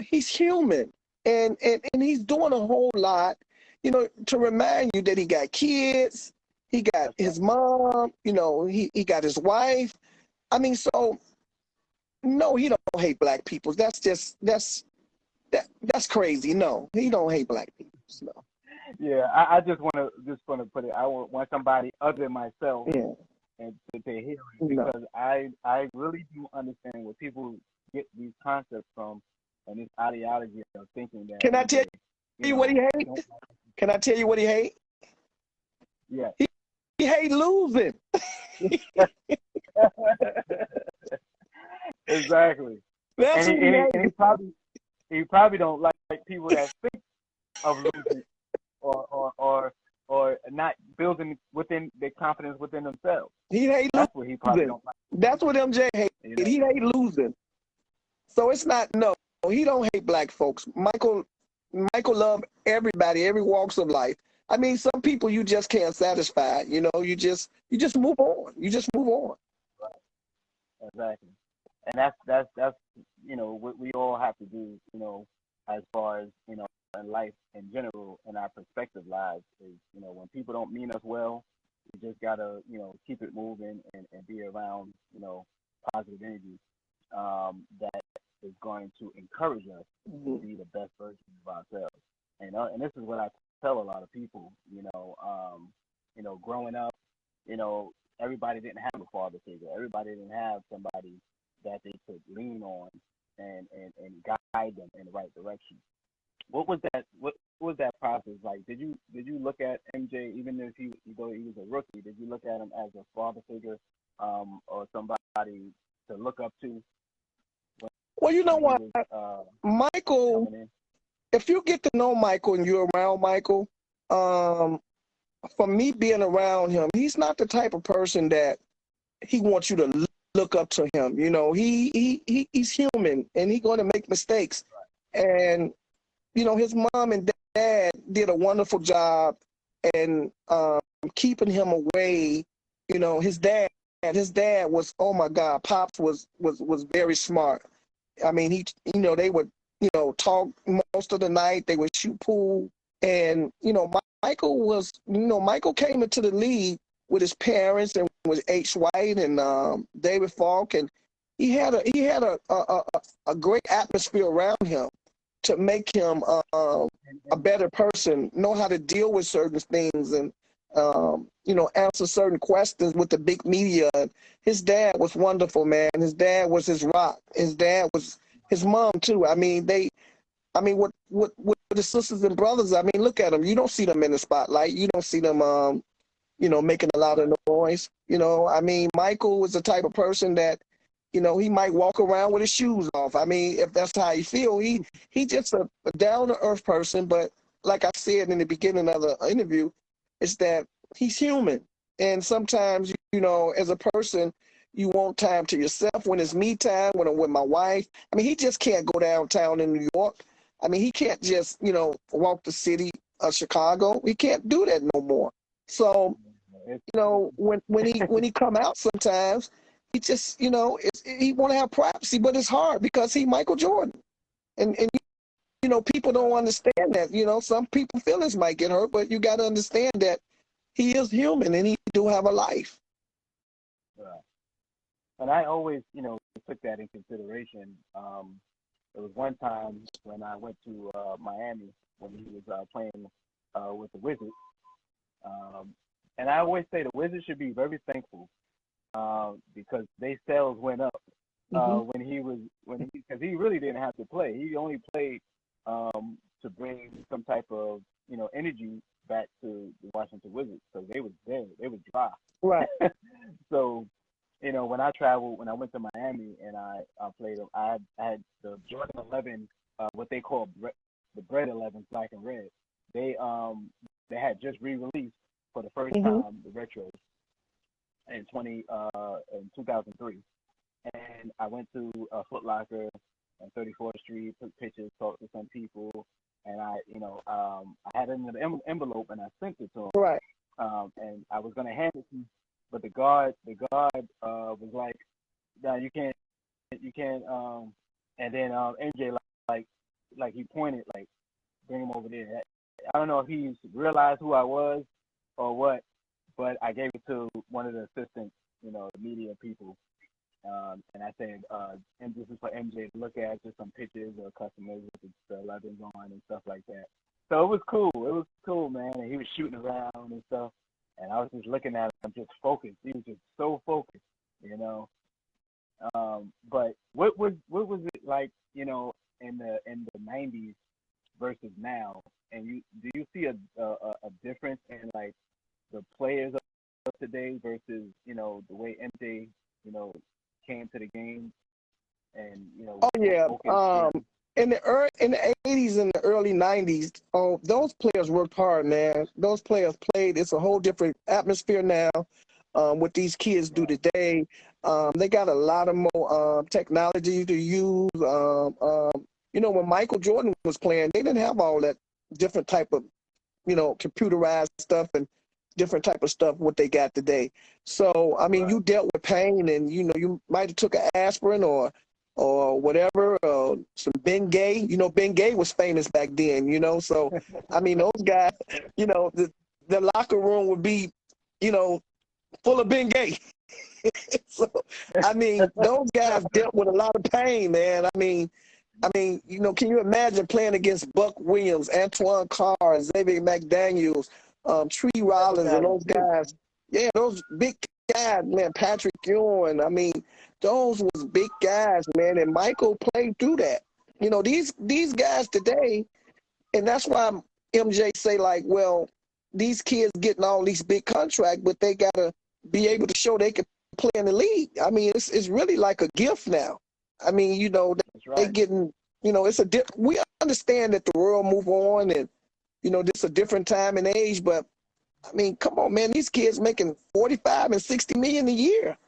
S3: He's human, and he's doing a whole lot, to remind you that he got kids, he got his mom, he got his wife. I mean, so no, he don't hate black people. That's crazy. No, he don't hate black people. No.
S2: Yeah, I just want to put it. I want somebody other than myself, and to hear it, because I really do understand where people get these concepts from, and this ideology of thinking that.
S3: Can I tell you what he hates? Can I tell you what he hates?
S2: Yeah.
S3: He hates losing.
S2: Exactly.
S3: That's
S2: and he probably don't like people that think of losing or not building within their confidence within themselves.
S3: He hates losing.
S2: That's what he probably don't like.
S3: That's what MJ hates. He hates losing. So it's not, no, he don't hate black folks. Michael loved everybody, every walks of life. I mean, some people you just can't satisfy. You just move on. You just move on.
S2: Right. Exactly. And that's what we all have to do, as far as, in life in general, in our perspective lives, is, when people don't mean us well, we just gotta, keep it moving and be around, positive energy, that is going to encourage us to be the best version of ourselves. And this is what I tell a lot of people. Growing up, everybody didn't have a father figure. Everybody didn't have somebody that they could lean on and guide them in the right direction. What was that? What was that process like? Did you look at MJ, even if though he was a rookie? Did you look at him as a father figure, or somebody to look up to?
S3: Well, you know what,
S2: Was,
S3: Michael. If you get to know Michael and you're around Michael, for me being around him, he's not the type of person that he wants you to look up to him. He's human and he's going to make mistakes. And his mom and dad did a wonderful job and keeping him away. His dad was, oh my God, Pops was very smart. I mean, they would, talk most of the night. They would shoot pool. And, Michael came into the league with his parents and with H. White and David Falk. And he had a great atmosphere around him to make him a better person, know how to deal with certain things and, answer certain questions with the big media. His dad was wonderful, man. His dad was his rock. His dad was his mom too. With the sisters and brothers, look at them. You don't see them in the spotlight. You don't see them, making a lot of noise. Michael was the type of person that, he might walk around with his shoes off. If that's how you feel, he just a down to earth person. But like I said in the beginning of the interview, is that he's human. And sometimes, as a person, you want time to yourself. When it's me time, when I'm with my wife, he just can't go downtown in New York. He can't just, walk the city of Chicago. He can't do that no more. So, when he come out sometimes, he just, he want to have privacy, but it's hard because he Michael Jordan. And people don't understand that. Some people feelings might get hurt, but you got to understand that he is human and he do have a life.
S2: Right. And I always, took that in consideration. There was one time when I went to Miami when he was playing with the Wizards. And I always say the Wizards should be very thankful because their sales went up because he really didn't have to play. He only played to bring some type of energy back to the Washington Wizards. So they was dead. They was dry.
S3: Right.
S2: So when I went to Miami and I played them, I had the Jordan 11, what they call the Bread 11, black and red. They had just re-released for the first time the retros in 2003, and I went to Foot Locker on 34th Street, took pictures, talked to some people, and I had it in an envelope and I sent it to him.
S3: Right.
S2: And I was gonna hand it to him, but the guard was like, "No, you can't." And then MJ like he pointed like, "Bring him over there." I don't know if he realized who I was or what, but I gave it to one of the assistants, the media people, and I said, and this is for MJ to look at, just some pictures of customers with the 11s on and stuff like that. So it was cool. It was cool, man. And he was shooting around and stuff. And I was just looking at him, just focused. He was just so focused, But what was it like, in the 90s versus now? And do you see a difference in like the players of today versus the way MJ came to the game and
S3: Oh yeah. In the 80s and the early 90s, those players worked hard, man. Those players played. It's a whole different atmosphere now. What these kids do today, they got a lot of more technology to use. When Michael Jordan was playing, they didn't have all that different type of, computerized stuff and different type of stuff what they got today. So you dealt with pain, and you might have took an aspirin or whatever, some Bengay. Bengay was famous back then, So, those guys, the locker room would be, full of Bengay. So, I mean, those guys dealt with a lot of pain, man. You know, can you imagine playing against Buck Williams, Antoine Carr, Xavier McDaniels, Tree Rollins, and those guys? Yeah, those big guys, man. Patrick Ewing. I mean, those was big guys, man. And Michael played through that. You know, these guys today, and that's why MJ say like, well, these kids getting all these big contracts, but they gotta be able to show they can play in the league. I mean, it's really like a gift now. I mean, you know, they getting, you know, we understand that the world move on and, you know, this is a different time and age, but I mean, come on, man, these kids making 45 and 60 million a year.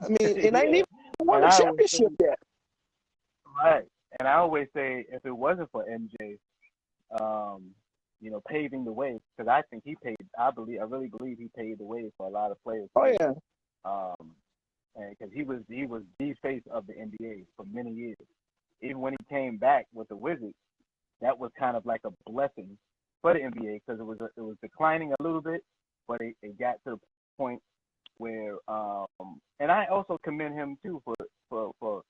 S3: I mean, and I ain't even won a championship yet.
S2: Right. And I always say, if it wasn't for MJ, you know, paving the way, because I think I really believe he paved the way for a lot of players.
S3: Oh yeah.
S2: And because he was the face of the NBA for many years. Even when he came back with the Wizards, that was kind of like a blessing for the NBA because it was declining a little bit, but it got to the point where and I also commend him too for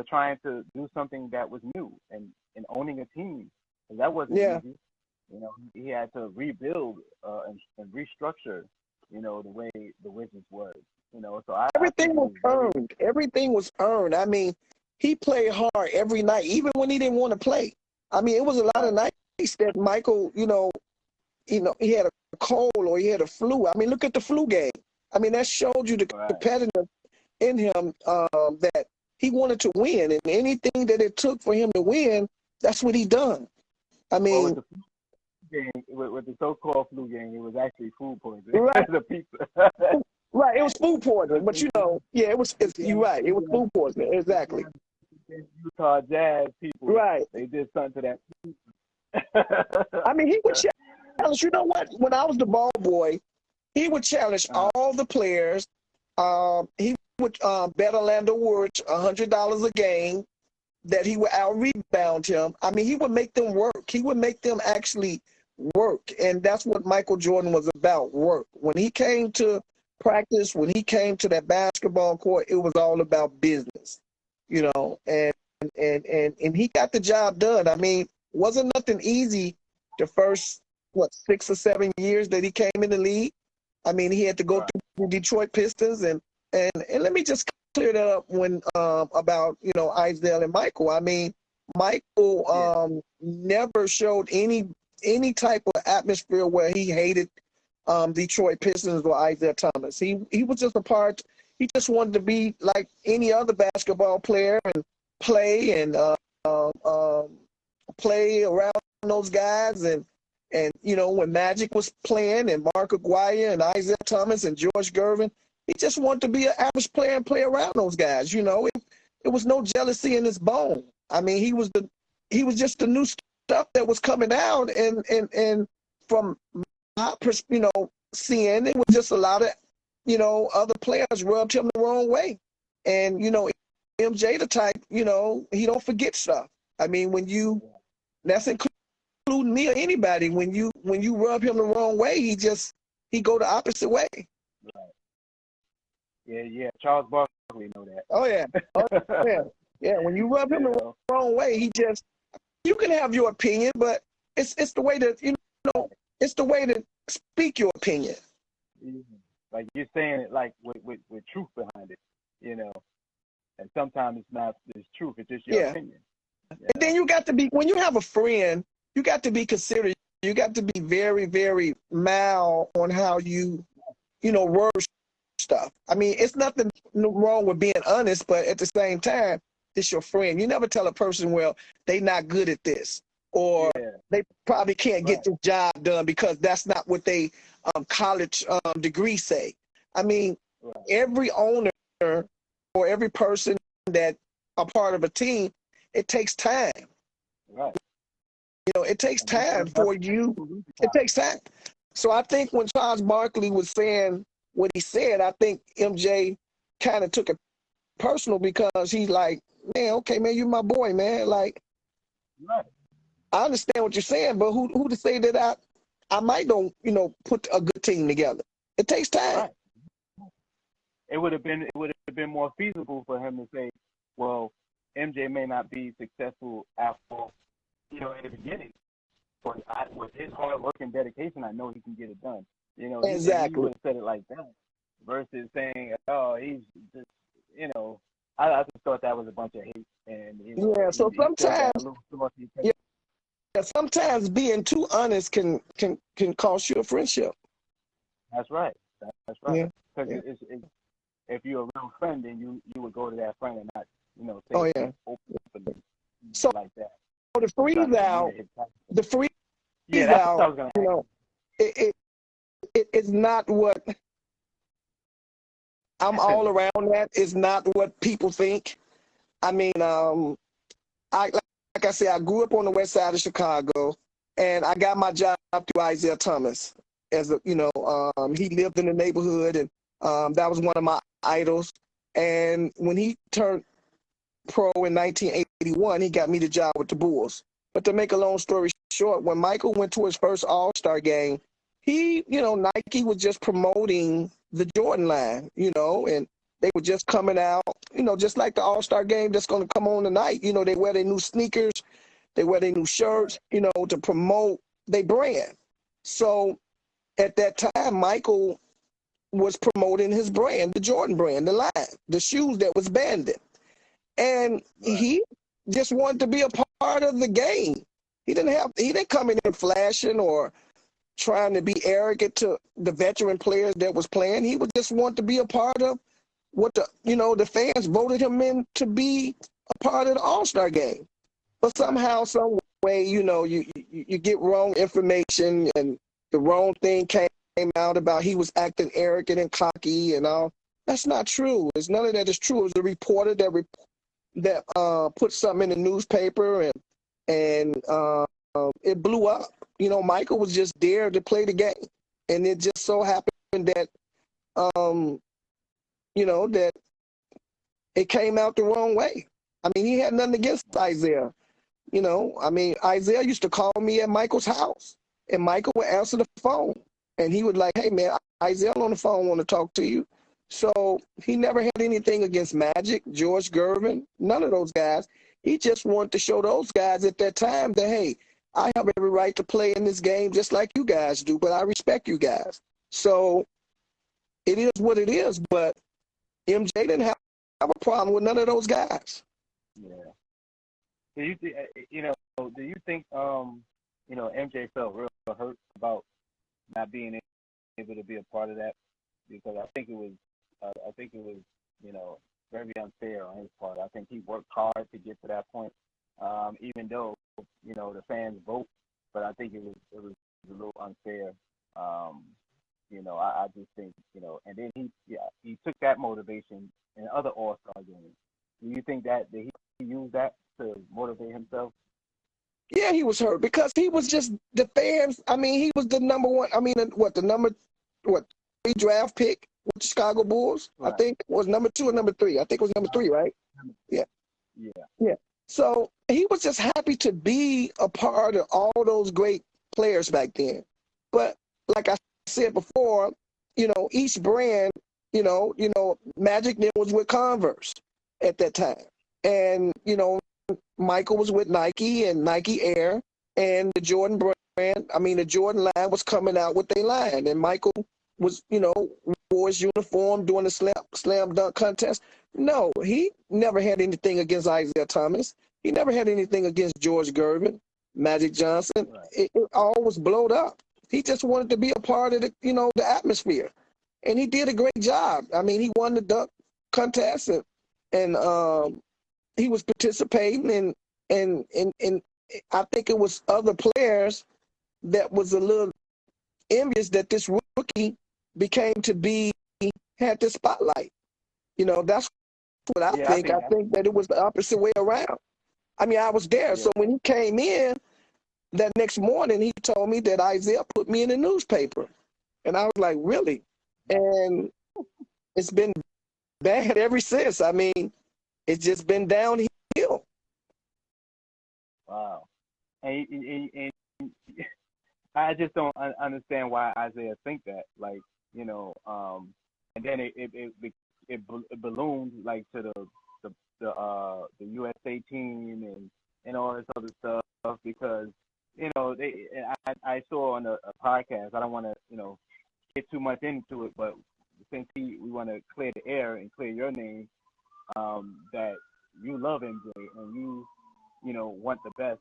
S2: trying to do something that was new and owning a team. And that wasn't easy. You know, he had to rebuild and restructure, you know, the way the Wizards was. You know, so
S3: everything was earned. Everything was earned. I mean, he played hard every night, even when he didn't want to play. I mean, it was a lot of nights that Michael, you know, he had a cold or he had a flu. I mean, look at the flu game. I mean, that showed you the competitive in him that he wanted to win, and anything that it took for him to win, that's what he done. I mean,
S2: with the so-called flu game, it was actually food poisoning.
S3: Right.
S2: The pizza.
S3: Right, it was food poisoning, but you know, yeah, you're right, it was food poisoning, exactly.
S2: Utah Jazz people,
S3: right?
S2: They did something to that.
S3: I mean, he would challenge. You know what? When I was the ball boy, he would challenge all the players. He would bet Orlando Woods $100 a game that he would out rebound him. I mean, he would make them work. He would make them actually work, and that's what Michael Jordan was about: work. When he came to practice, when he came to that basketball court, it was all about business, you know, and he got the job done. I mean, wasn't nothing easy the first 6 or 7 years that he came in the league. I mean, he had to go through the Detroit Pistons, and let me just clear that up when about, you know, Isaiah and Michael. I mean, Michael never showed any type of atmosphere where he hated Detroit Pistons or Isaiah Thomas. He was just a part. He just wanted to be like any other basketball player and play and play around those guys. And you know, when Magic was playing and Mark Aguirre and Isaiah Thomas and George Gervin, he just wanted to be an average player and play around those guys. You know, it was no jealousy in his bone. I mean, he was just the new stuff that was coming out, and from my you know, seeing, it was just a lot of, you know, other players rubbed him the wrong way. And, you know, MJ the type, you know, he don't forget stuff. I mean, that's including me or anybody, when you rub him the wrong way, he go the opposite way.
S2: Right. Yeah. Charles Barkley know that.
S3: Oh yeah. Yeah. When you rub him the wrong way, you can have your opinion, but it's the way that, you know, it's the way to speak your opinion.
S2: Like you're saying it like with truth behind it, you know. And sometimes it's truth, it's just your opinion.
S3: And then you got to be, when you have a friend, you got to be considerate. You got to be very, very mild on how you know, word stuff. I mean, it's nothing wrong with being honest, but at the same time, it's your friend. You never tell a person, well, they not good at this, or they probably can't get the job done because that's not what they college degree say. I mean, every owner or every person that a part of a team, it takes time.
S2: Right.
S3: You know, it takes time for you. It takes time. So I think when Charles Barkley was saying what he said, I think MJ kind of took it personal because he's like, man, okay, man, you my boy, man. Like, I understand what you're saying, but who to say that I might don't, you know, put a good team together? It takes time.
S2: it would have been more feasible for him to say, well, MJ may not be successful after, in the beginning, but with his hard work and dedication, I know he can get it done. He
S3: Exactly.
S2: would have said it like that versus saying, oh, he's just, I just thought that was a bunch of hate, and
S3: Yeah. So
S2: he still got a
S3: sometimes,
S2: little saucy.
S3: yeah, sometimes being too honest can cost you a friendship.
S2: That's right. That's right.
S3: Yeah.
S2: Because
S3: Yeah.
S2: if you're a real friend, then you would go to that friend and not,
S3: Oh
S2: say
S3: yeah.
S2: it openly
S3: So
S2: like that.
S3: the
S2: Try
S3: freeze
S2: to
S3: out,
S2: demean it.
S3: the freeze
S2: Yeah, that's what I
S3: out,
S2: was gonna ask.
S3: it's not what I'm all around. That is not what people think. I mean, like I said, I grew up on the west side of Chicago, and I got my job through Isaiah Thomas. He lived in the neighborhood, and that was one of my idols. And when he turned pro in 1981, he got me the job with the Bulls. But to make a long story short, when Michael went to his first All-Star game, Nike was just promoting the Jordan line, and they were just coming out, just like the All-Star game that's going to come on tonight. They wear their new sneakers, they wear their new shirts, to promote their brand. So at that time, Michael was promoting his brand, the Jordan brand, the line, the shoes that was banded. And he just wanted to be a part of the game. He didn't come in flashing or trying to be arrogant to the veteran players that was playing. He would just want to be a part of what the fans voted him in to be a part of the All-Star game. But somehow, some way, you get wrong information and the wrong thing came out about he was acting arrogant and cocky and all. That's not true. None of that is true. It was a reporter that put something in the newspaper and it blew up. Michael was just there to play the game, and it just so happened that that it came out the wrong way. I mean, he had nothing against Isaiah. Isaiah used to call me at Michael's house, and Michael would answer the phone, and he would like, "Hey man, Isaiah on the phone, want to talk to you." So he never had anything against Magic, George Gervin, none of those guys. He just wanted to show those guys at that time that, hey, I have every right to play in this game just like you guys do, but I respect you guys. So it is what it is, but MJ didn't have a problem with none of those guys.
S2: Yeah. Do you think MJ felt real hurt about not being able to be a part of that? Because I think it was very unfair on his part. I think he worked hard to get to that point, even though the fans vote. But I think it was a little unfair. I just think and then he took that motivation in other All-Star games. Do you think that he used that to motivate himself?
S3: Yeah, he was hurt because he was just the fans. I mean, he was the number one. I mean, three draft pick with the Chicago Bulls.
S2: Right.
S3: I think was number 2 or number 3. I think it was number 3, right? Yeah. Yeah. So he was just happy to be a part of all those great players back then. But like I said before, each brand, Magic then was with Converse at that time. And, Michael was with Nike and Nike Air, and the Jordan brand, the Jordan line was coming out with their line. And Michael was, wore his uniform during the slam dunk contest. No, he never had anything against Isaiah Thomas. He never had anything against George Gervin, Magic Johnson.
S2: Right.
S3: It all was blowed up. He just wanted to be a part of the atmosphere. And he did a great job. I mean, he won the dunk contest and he was participating and I think it was other players that was a little envious that this rookie had the spotlight. That's what I think. I think that it was the opposite way around. I mean, I was there. Yeah. So when he came in that next morning, he told me that Isaiah put me in the newspaper. And I was like, really? And it's been bad ever since. I mean, it's just been downhill.
S2: Wow. And I just don't understand why Isaiah think that. Like, and then it it ballooned like to the USA team and all this other stuff because I saw on a podcast. I don't want to get too much into it, but since we want to clear the air and clear your name, that you love MJ and you want the best.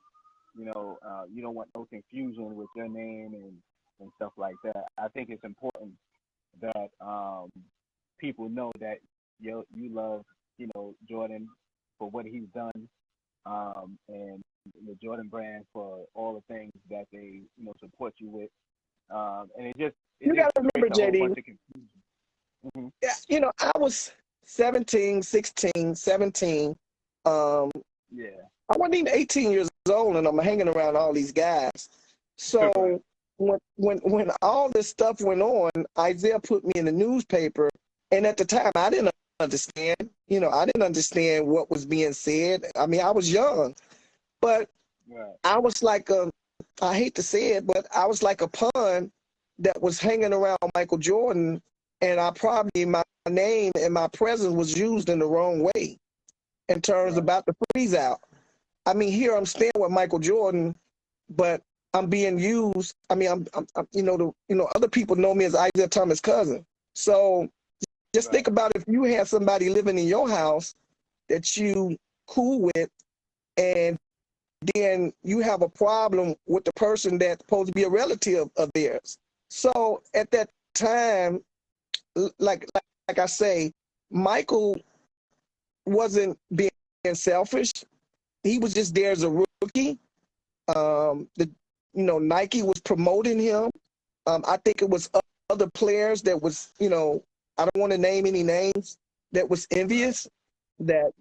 S2: You don't want no confusion with your name and stuff like that. I think it's important that people know that you love Jordan for what he's done, and the Jordan brand for all the things that they support you with, and
S3: You got to remember,
S2: creates a whole
S3: JD.
S2: bunch of confusion. Mm-hmm.
S3: Yeah, I was 17, 16, 17.
S2: Yeah.
S3: I wasn't even 18 years old, and I'm hanging around all these guys. So when all this stuff went on, Isaiah put me in the newspaper, and at the time I didn't understand. I didn't understand what was being said. I mean, I was young, but I was like I hate to say it, but I was like a pawn that was hanging around Michael Jordan, and my name and my presence was used in the wrong way in terms about the freeze out. I mean, here I'm staying with Michael Jordan, but I'm being used. I mean, I'm other people know me as Isaiah Thomas' cousin. So just think about if you had somebody living in your house that you cool with, and then you have a problem with the person that's supposed to be a relative of theirs. So at that time, like I say, Michael wasn't being selfish. He was just there as a rookie. Nike was promoting him. I think it was other players that was, I don't want to name any names, that was envious that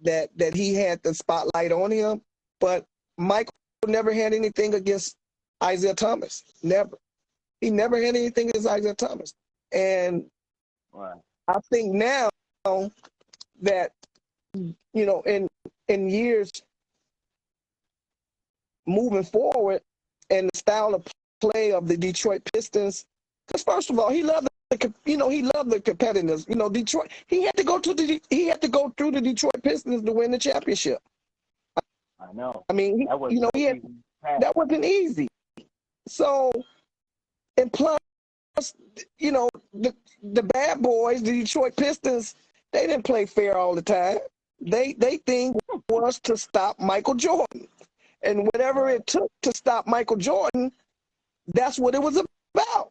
S3: he had the spotlight on him. But Michael never had anything against Isaiah Thomas. Never. He never had anything against Isaiah Thomas. And I think now that, in years moving forward and the style of play of the Detroit Pistons, because first of all, he loved the competitiveness. Detroit. He had to go through the Detroit Pistons to win the championship.
S2: I know.
S3: I mean, that wasn't easy. So, and plus, the bad boys, the Detroit Pistons, they didn't play fair all the time. They thing was to stop Michael Jordan. And whatever it took to stop Michael Jordan, that's what it was about,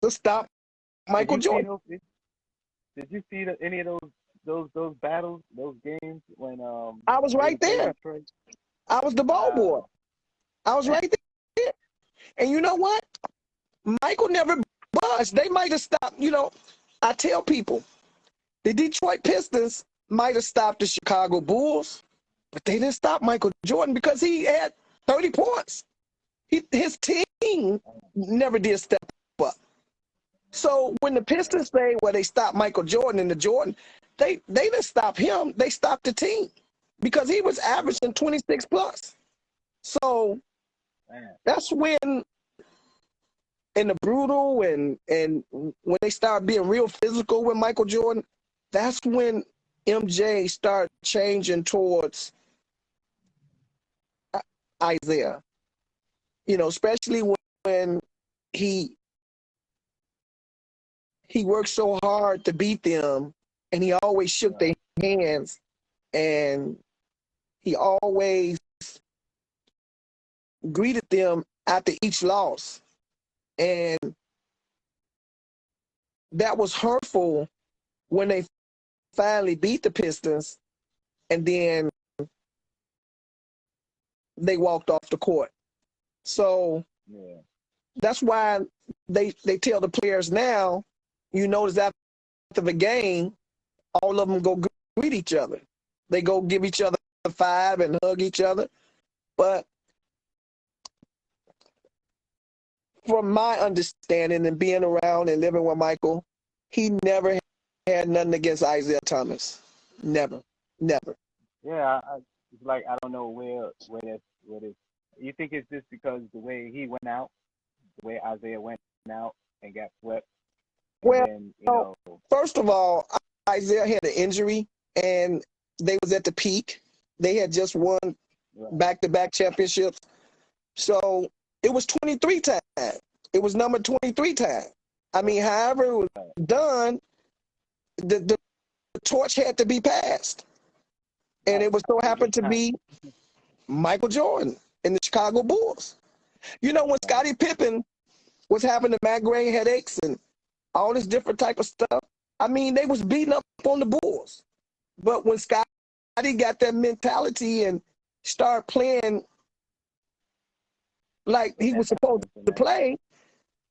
S3: to stop Michael Jordan.
S2: Did you see any of those battles, those games when
S3: I was right there. I was the ball boy. I was right there. And you know what? Michael never budged. They might have stopped, I tell people, the Detroit Pistons might have stopped the Chicago Bulls, but they didn't stop Michael Jordan because he had 30 points. His team never did step up. So when the Pistons say, well, they stopped Michael Jordan and the Jordan, they didn't stop him. They stopped the team because he was averaging 26 plus. So that's when, in the brutal and when they started being real physical with Michael Jordan, that's when MJ started changing towards Isaiah. Especially when he worked so hard to beat them, and he always shook their hands, and he always greeted them after each loss. And that was hurtful when they finally beat the Pistons, and then they walked off the court. So that's why they tell the players now, you notice after the game, all of them go greet each other. They go give each other a five and hug each other. But from my understanding and being around and living with Michael, he never had nothing against Isaiah Thomas. Never.
S2: Yeah, it's like I don't know where this. You think it's just because the way he went out, the way Isaiah went out and got swept?
S3: Well,
S2: and then,
S3: first of all, Isaiah had an injury and they was at the peak. They had just won back-to-back championships. So it was 23 times. It was number 23 times. I mean, however it was done, the torch had to be passed. And it was so happened to be Michael Jordan in the Chicago Bulls. You know, when Scottie Pippen was having the migraine headaches and all this different type of stuff, I mean, they was beating up on the Bulls. But when Scottie got that mentality and started playing like he was supposed to play,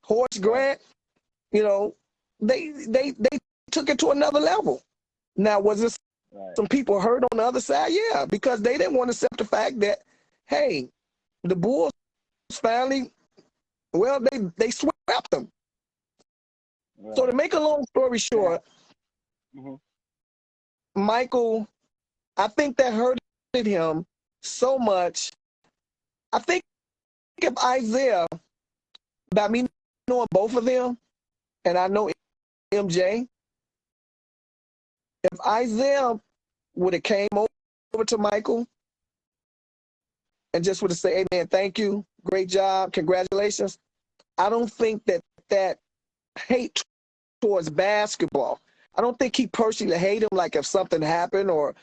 S3: Horace Grant, you know, they took it to another level. Now, was this some people hurt on the other side? Yeah, because they didn't want to accept the fact that, hey, the Bulls finally, well, they swept them. Right. So to make a long story short, Michael, I think that hurted him so much. I think if Isaiah, by me knowing both of them, and I know MJ, if Isaiah would have came over to Michael and just would have said, hey man, thank you, great job, congratulations, I don't think that hate towards basketball, I don't think he personally hate him like if something happened or,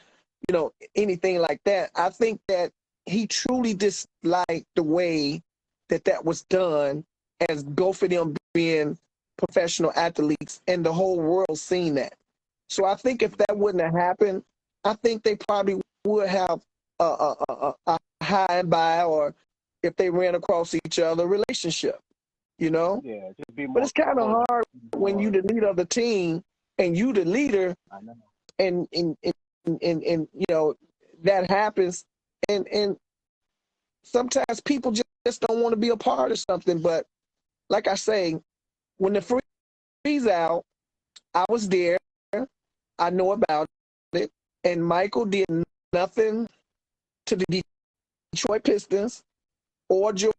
S3: you know, anything like that. I think that he truly disliked the way that was done, as both of them being professional athletes and the whole world seeing that. So I think if that wouldn't have happened, I think they probably would have a high and by, or if they ran across each other, relationship, you know?
S2: Yeah, just be more.
S3: But it's kind of hard when you the leader of the team and you the leader,
S2: I know.
S3: and you know, that happens, and sometimes people just don't want to be a part of something. But like I say, when the freeze out, I was there, I know about it, and Michael did nothing to the Detroit Pistons or George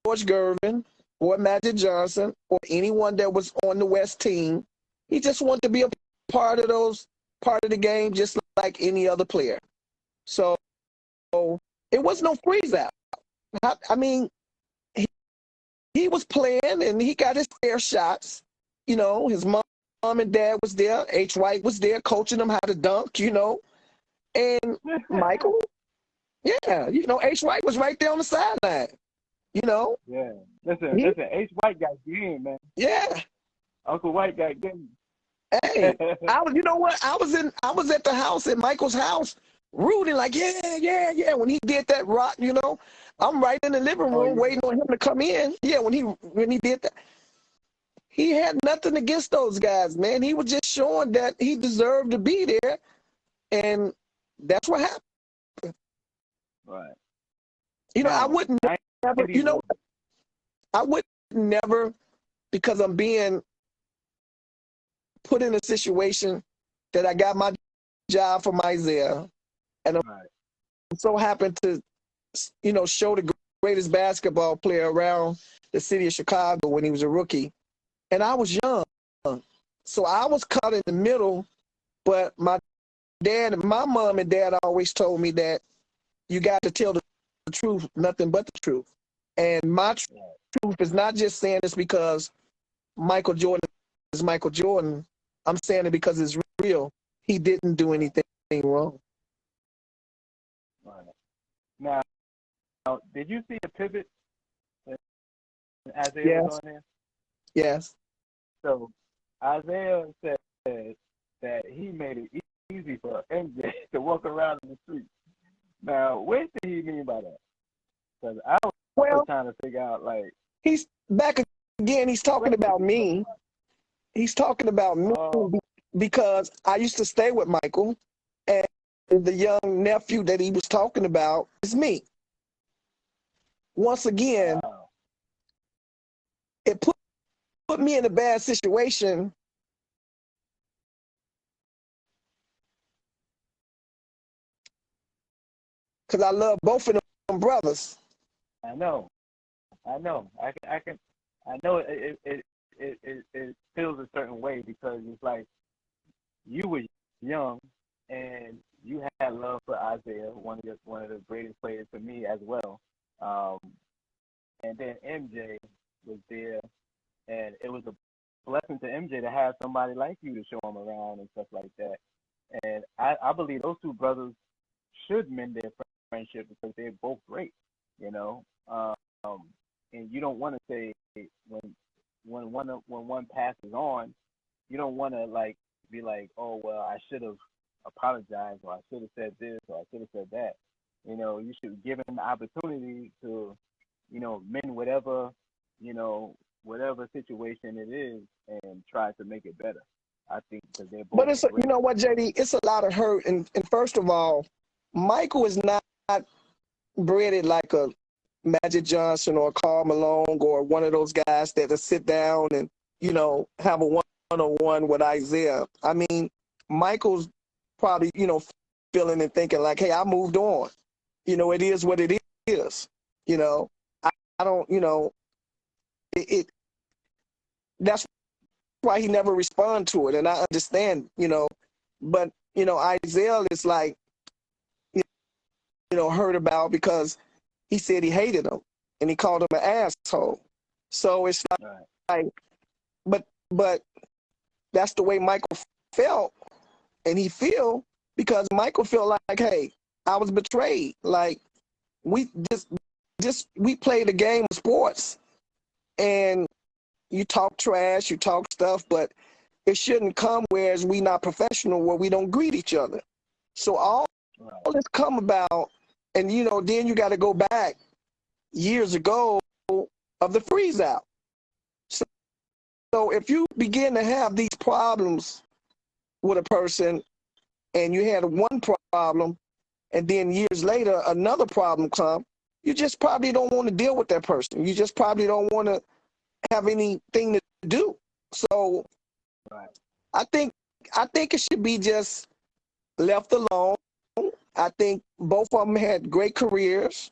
S3: Gervin or Magic Johnson or anyone that was on the West team. He just wanted to be a part of the game, just like any other player. So it was no freeze out. I mean, he was playing and he got his fair shots. You know, his mom and dad was there. H. White was there coaching him how to dunk, you know. And Michael, yeah, you know, H. White was right there on the sideline, you know.
S2: Yeah. Listen, H. White got game, man.
S3: Yeah.
S2: Uncle White got game.
S3: Hey, you know what? I was at the house, at Michael's house, rooting like, yeah. When he did that rock, you know, I'm right in the living room waiting on him to come in. Yeah, when he did that. He had nothing against those guys, man. He was just showing that he deserved to be there, and that's what happened.
S2: Right.
S3: You know, I wouldn't never, you know, I would never, because I'm being put in a situation that I got my job from Isaiah, and I'm so happened to, you know, show the greatest basketball player around the city of Chicago when he was a rookie. And I was young, so I was caught in the middle, but my mom and dad always told me that you got to tell the truth, nothing but the truth. And my truth is not just saying this because Michael Jordan is Michael Jordan. I'm saying it because it's real. He didn't do anything wrong.
S2: Right. Now, did you see the pivot as Isaiah was on there?
S3: Yes.
S2: So Isaiah said that he made it easy for MJ to walk around in the street. Now, what did he mean by that? Because I was trying to figure out, like,
S3: he's back again. He's talking about me. He's talking about me because I used to stay with Michael, and the young nephew that he was talking about is me. Once again, it put me in a bad situation because I love both of them brothers.
S2: I know. I know it feels a certain way because it's like you were young, and you had love for Isaiah, one of the greatest players for me as well. Um, and then MJ was there, and it was a blessing to MJ to have somebody like you to show him around and stuff like that. And I believe those two brothers should mend their friendship because they're both great, you know. And you don't want to say when when one passes on, you don't want to like be like, oh well, I should have apologized or I should have said this or I should have said that. You know, you should give him the opportunity to, mend whatever situation it is and try to make it better. I think because they're
S3: But
S2: both
S3: you
S2: great.
S3: know what, JD, it's a lot of hurt. And first of all, Michael is not breaded like a Magic Johnson or Karl Malone or one of those guys that will sit down and, have a one-on-one with Isaiah. I mean, Michael's probably, feeling and thinking like, hey, I moved on. It is what it is. You know, I, I don't, that's why he never respond to it. And I understand, but, Isaiah is like, heard about because he said he hated him and he called him an asshole. So it's like, but that's the way Michael felt, and he feel because Michael felt like, hey, I was betrayed. Like we we played a game of sports, and you talk trash, you talk stuff, but it shouldn't come whereas we not professional where we don't greet each other. So all this come about, and then you got to go back years ago of the freeze out. So if you begin to have these problems with a person and you had one problem and then years later another problem come, you just probably don't want to deal with that person. You just probably don't want to have anything to do. So I think it should be just left alone. I think both of them had great careers.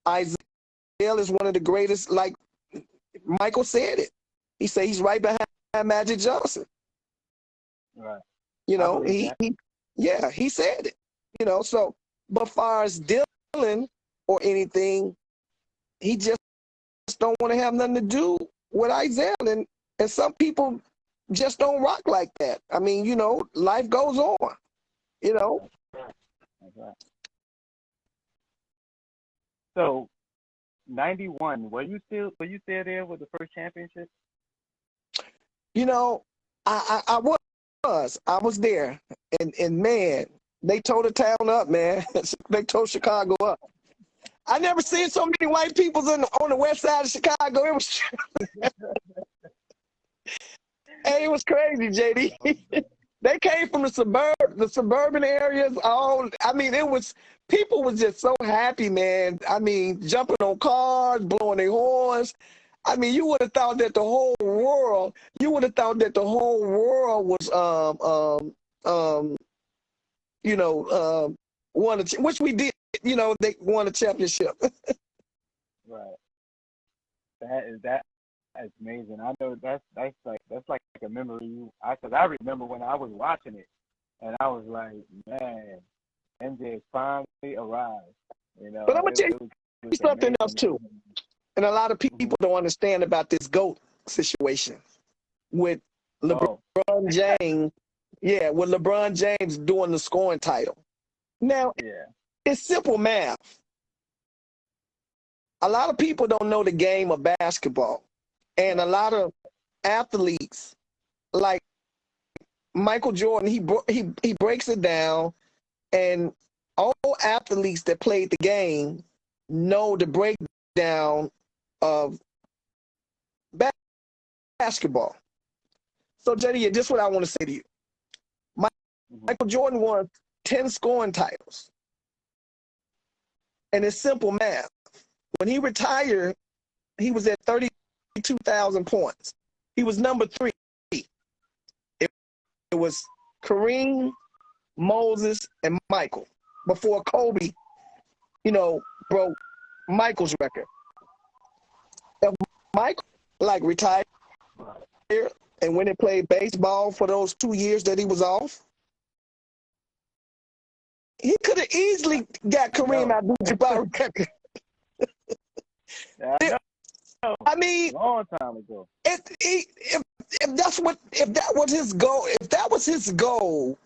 S3: Isaiah is one of the greatest, like Michael said it. He said he's right behind Magic Johnson.
S2: Right.
S3: He said it. So but far as Dylan or anything, he just don't want to have nothing to do with Isaiah. And some people just don't rock like that. I mean, life goes on.
S2: Okay. So, 91. Were you still there with the first championship?
S3: I was there, and man, they tore the town up, man. They tore Chicago up. I never seen so many white people on the west side of Chicago. It was, hey, it was crazy, JD. They came from the suburban areas. People was just so happy, man. I mean, jumping on cars, blowing their horns. I mean, you would have thought that the whole world was, which we did. They won a championship.
S2: Right. That's amazing. I know that's like a memory. Because I remember when I was watching it, and I was like, man, MJ finally arrived.
S3: But I'm gonna tell you something else too, and a lot of people don't understand about this GOAT situation with LeBron James. Yeah, with LeBron James doing the scoring title. Now, it's simple math. A lot of people don't know the game of basketball. And a lot of athletes, like Michael Jordan, he breaks it down, and all athletes that played the game know the breakdown of basketball. So, JD, this is what I want to say to you. Michael Jordan won 10 scoring titles. And it's simple math. When he retired, he was at 32,000 points. He was number 3. It was Kareem, Moses, and Michael before Kobe, broke Michael's record. If Michael, retired and when he played baseball for those 2 years that he was off, he could have easily got Kareem Abdul-Jabbar record.
S2: I know.
S3: I mean,
S2: Long time ago.
S3: if that was his goal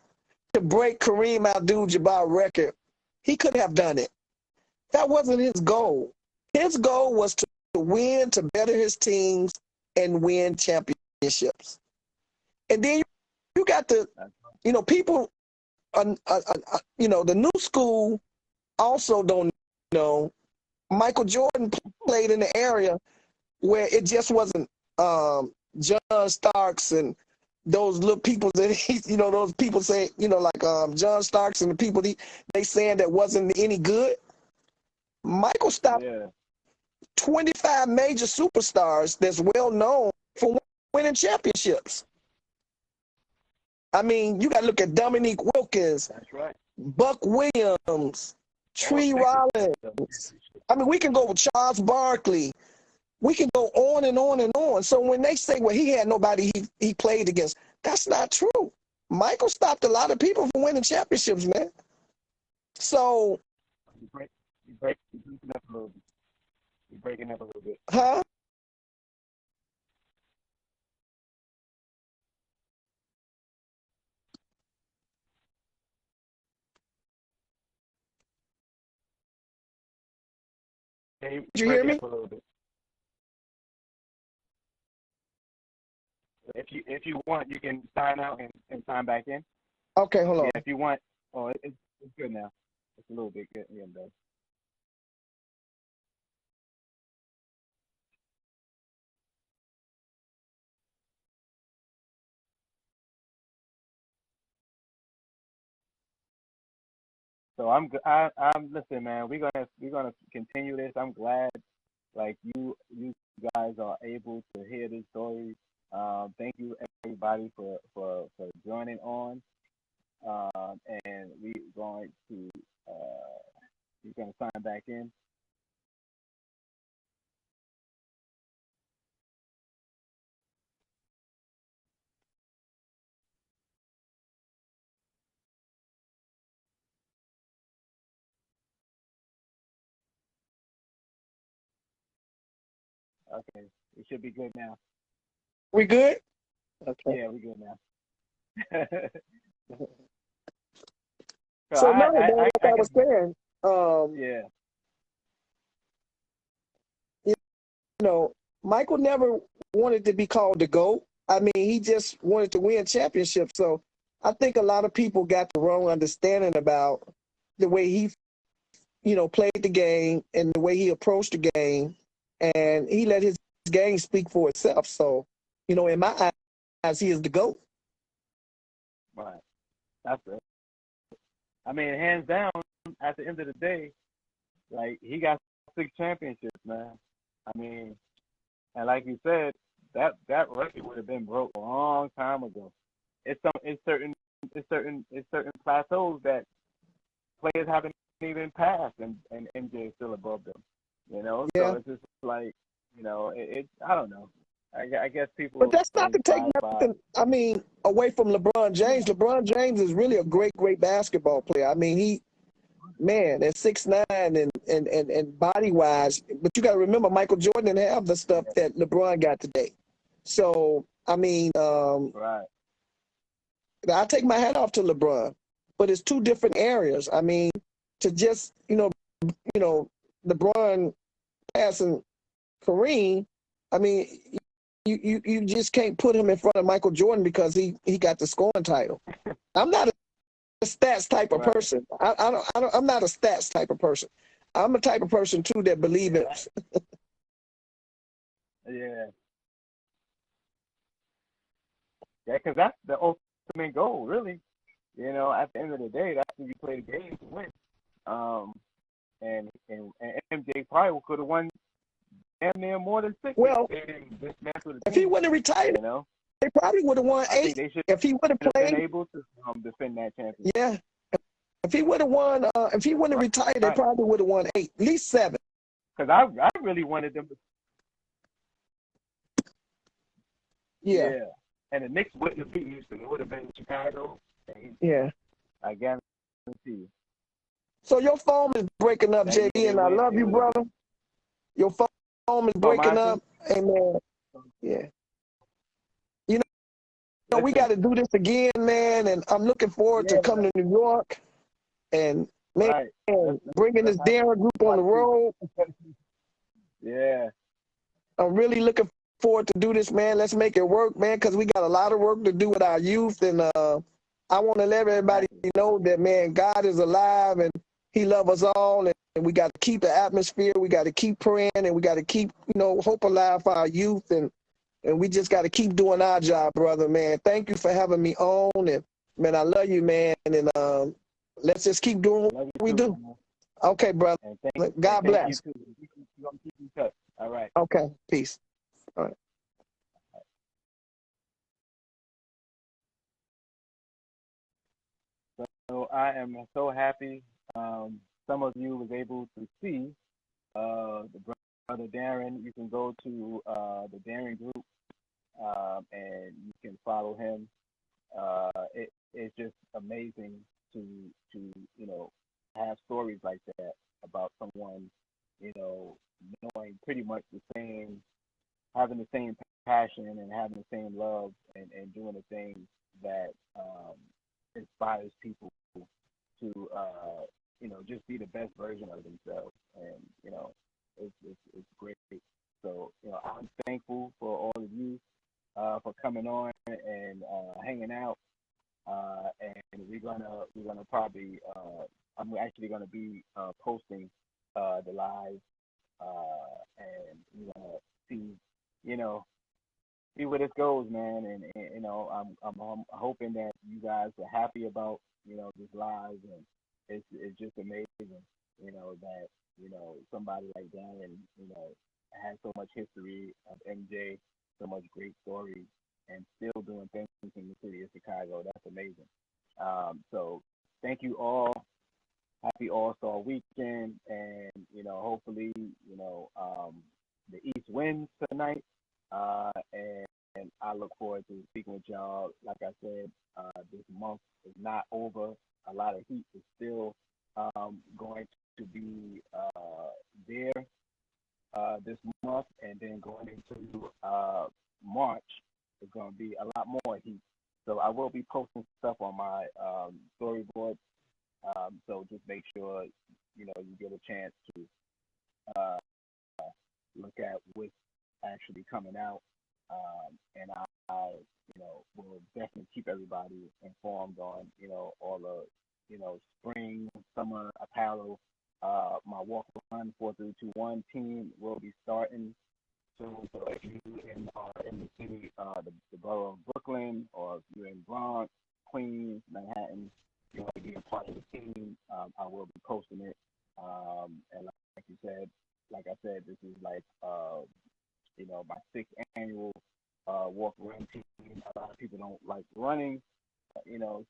S3: to break Kareem Abdul-Jabbar record, he could have done it. That wasn't his goal. His goal was to win, to better his teams, and win championships. And then you got the, people, the new school also don't know. Michael Jordan played in the area where it just wasn't John Starks and those little people that those people say, like John Starks and the people they saying that wasn't any good. Michael stopped 25 major superstars that's well known for winning championships. I mean, you got to look at Dominique Wilkins,
S2: That's right.
S3: Buck Williams, Tree Rollins. I mean, we can go with Charles Barkley. We can go on and on and on. So when they say, well, he had nobody he played against, that's not true. Michael stopped a lot of people from winning championships, man. So.
S2: You're breaking up a little bit. You're breaking up a little bit.
S3: Huh?
S2: Did
S3: you hear me?
S2: A little bit. If you want, you can sign out and sign back in.
S3: Okay, hold on.
S2: Yeah, if you want. Oh, it's good now. It's a little bit good. Yeah, better. So I'm listen, man. We're gonna continue this. I'm glad, like you guys are able to hear this story. Thank you everybody for joining on. And we're gonna sign back in. Okay, we should be good now.
S3: We good? Okay.
S2: Yeah, we good now.
S3: So now, like I was saying, Michael never wanted to be called the GOAT. I mean, he just wanted to win championships. So I think a lot of people got the wrong understanding about the way he, played the game and the way he approached the game. And he let his game speak for itself. So, in my eyes, he is the GOAT.
S2: Right. That's it. I mean, hands down, at the end of the day, like, he got 6 championships, man. I mean, and like you said, that record would have been broke a long time ago. It's certain plateaus that players haven't even passed, and MJ is still above them.
S3: Yeah.
S2: So it's just like, I don't know. I guess people.
S3: But that's not to take nothing, away from LeBron James. LeBron James is really a great basketball player. I mean, at 6'9" and body wise, but you got to remember, Michael Jordan didn't have the stuff that LeBron got today. So
S2: right.
S3: I take my hat off to LeBron, but it's 2 different areas. I mean, to just LeBron passing Kareem, I mean, you just can't put him in front of Michael Jordan because he got the scoring title. I'm not a stats type of person. I'm not a stats type of person. I'm a type of person too that believe it.
S2: Yeah. Yeah, because that's the ultimate goal, really. At the end of the day, that's when you play the game to win. And MJ probably could have won damn near more than 6.
S3: Well, if he wouldn't have retired, they probably would have won 8. If he would have played,
S2: been able to defend that championship.
S3: Yeah. If he would have won, if he wouldn't have retired, they probably would have won 8, at least 7.
S2: Because I really wanted them to.
S3: Yeah.
S2: and the Knicks wouldn't have beat Houston. It would have been Chicago.
S3: Yeah.
S2: I guarantee you.
S3: So your phone is breaking up,
S2: That year
S3: JD,
S2: they
S3: and I
S2: went,
S3: love
S2: it
S3: you,
S2: would have
S3: brother. Your phone is
S2: been. Oh,
S3: breaking
S2: mine
S3: up.
S2: too?
S3: Amen. Yeah. You know, we got
S2: Listen,
S3: to do this again, man. And I'm looking forward to
S2: yeah,
S3: coming to New York and, man,
S2: right.
S3: bringing this
S2: Let's have
S3: Darren group on the road.
S2: Yeah.
S3: I'm really looking forward to do this, man. Let's make it work, man, because we got a lot of work to do with our youth. And I want to let everybody
S2: Exactly.
S3: know that, man, God is alive and he loves us all. And we got to keep the atmosphere. We got to keep praying and we got to keep, hope alive for our youth. And we just got to keep doing our job, brother, man. Thank you for having me on. And, man, I love you, man. And let's just keep doing what
S2: Love you
S3: we
S2: too,
S3: do.
S2: man.
S3: Okay, brother.
S2: And
S3: God
S2: thank you
S3: bless.
S2: too. We're gonna keep in touch. All right.
S3: Okay, peace. All right.
S2: So I am so happy. Some of you was able to see the brother Darren. You can go to the Darren group and you can follow him. It's just amazing to have stories like that about someone knowing pretty much the same, having the same passion and having the same love and doing the things that inspires people to just be the best version of themselves. And it's great. So I'm thankful for all of you for coming on and hanging out. And we're gonna probably I'm actually gonna be posting the live and we're gonna see you know see where this goes, man. And I'm hoping that you guys are happy about this live, and it's just amazing, that somebody like Darren, has so much history of MJ, so much great stories, and still doing things in the city of Chicago. That's amazing. So thank you all. Happy All Star Weekend, and hopefully, the East wins tonight. And I look forward to speaking with y'all. Like I said, this month is not over. A lot of heat is still going to be there this month, and then going into March, is going to be a lot more heat. So I will be posting stuff on my storyboard. So just make sure you get a chance to uh, look at what's actually coming out, and I will definitely keep everybody informed on all the spring, summer apparel. My Walk Run 4321 team will be starting soon. So if you are in the city, the borough of Brooklyn, or if you're in Bronx, Queens, Manhattan, you want to be a part of the team, I will be posting it. And like I said, this is like my sixth annual walk run team. A lot of people don't like running,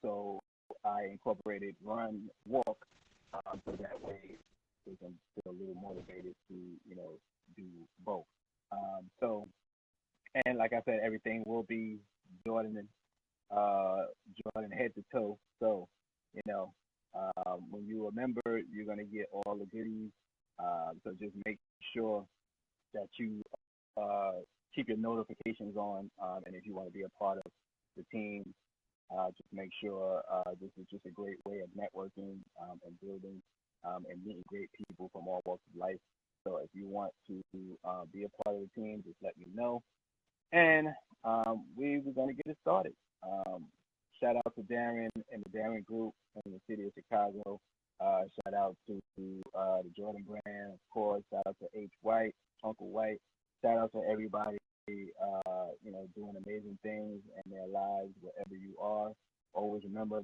S2: so I incorporated run walk, so that way they can feel a little motivated to do both. So, and like I said, everything will be Jordan Jordan head to toe. So, you know, when you remember, you're gonna get all the goodies. So just make sure that you uh, keep your notifications on, and if you want to be a part of the team, just make sure this is just a great way of networking and building and meeting great people from all walks of life. So if you want to be a part of the team, just let me know. And we were going to get it started. Shout out to Darren and the Darren Group in the city of Chicago. Shout out to the Jordan brand, of course. Shout out to H. White, Uncle White. Shout out to everybody, doing amazing things in their lives wherever you are. Always remember,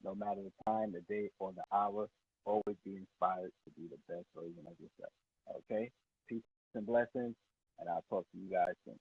S2: no matter the time, the day, or the hour, always be inspired to be the best version of yourself. Okay? Peace and blessings, and I'll talk to you guys soon.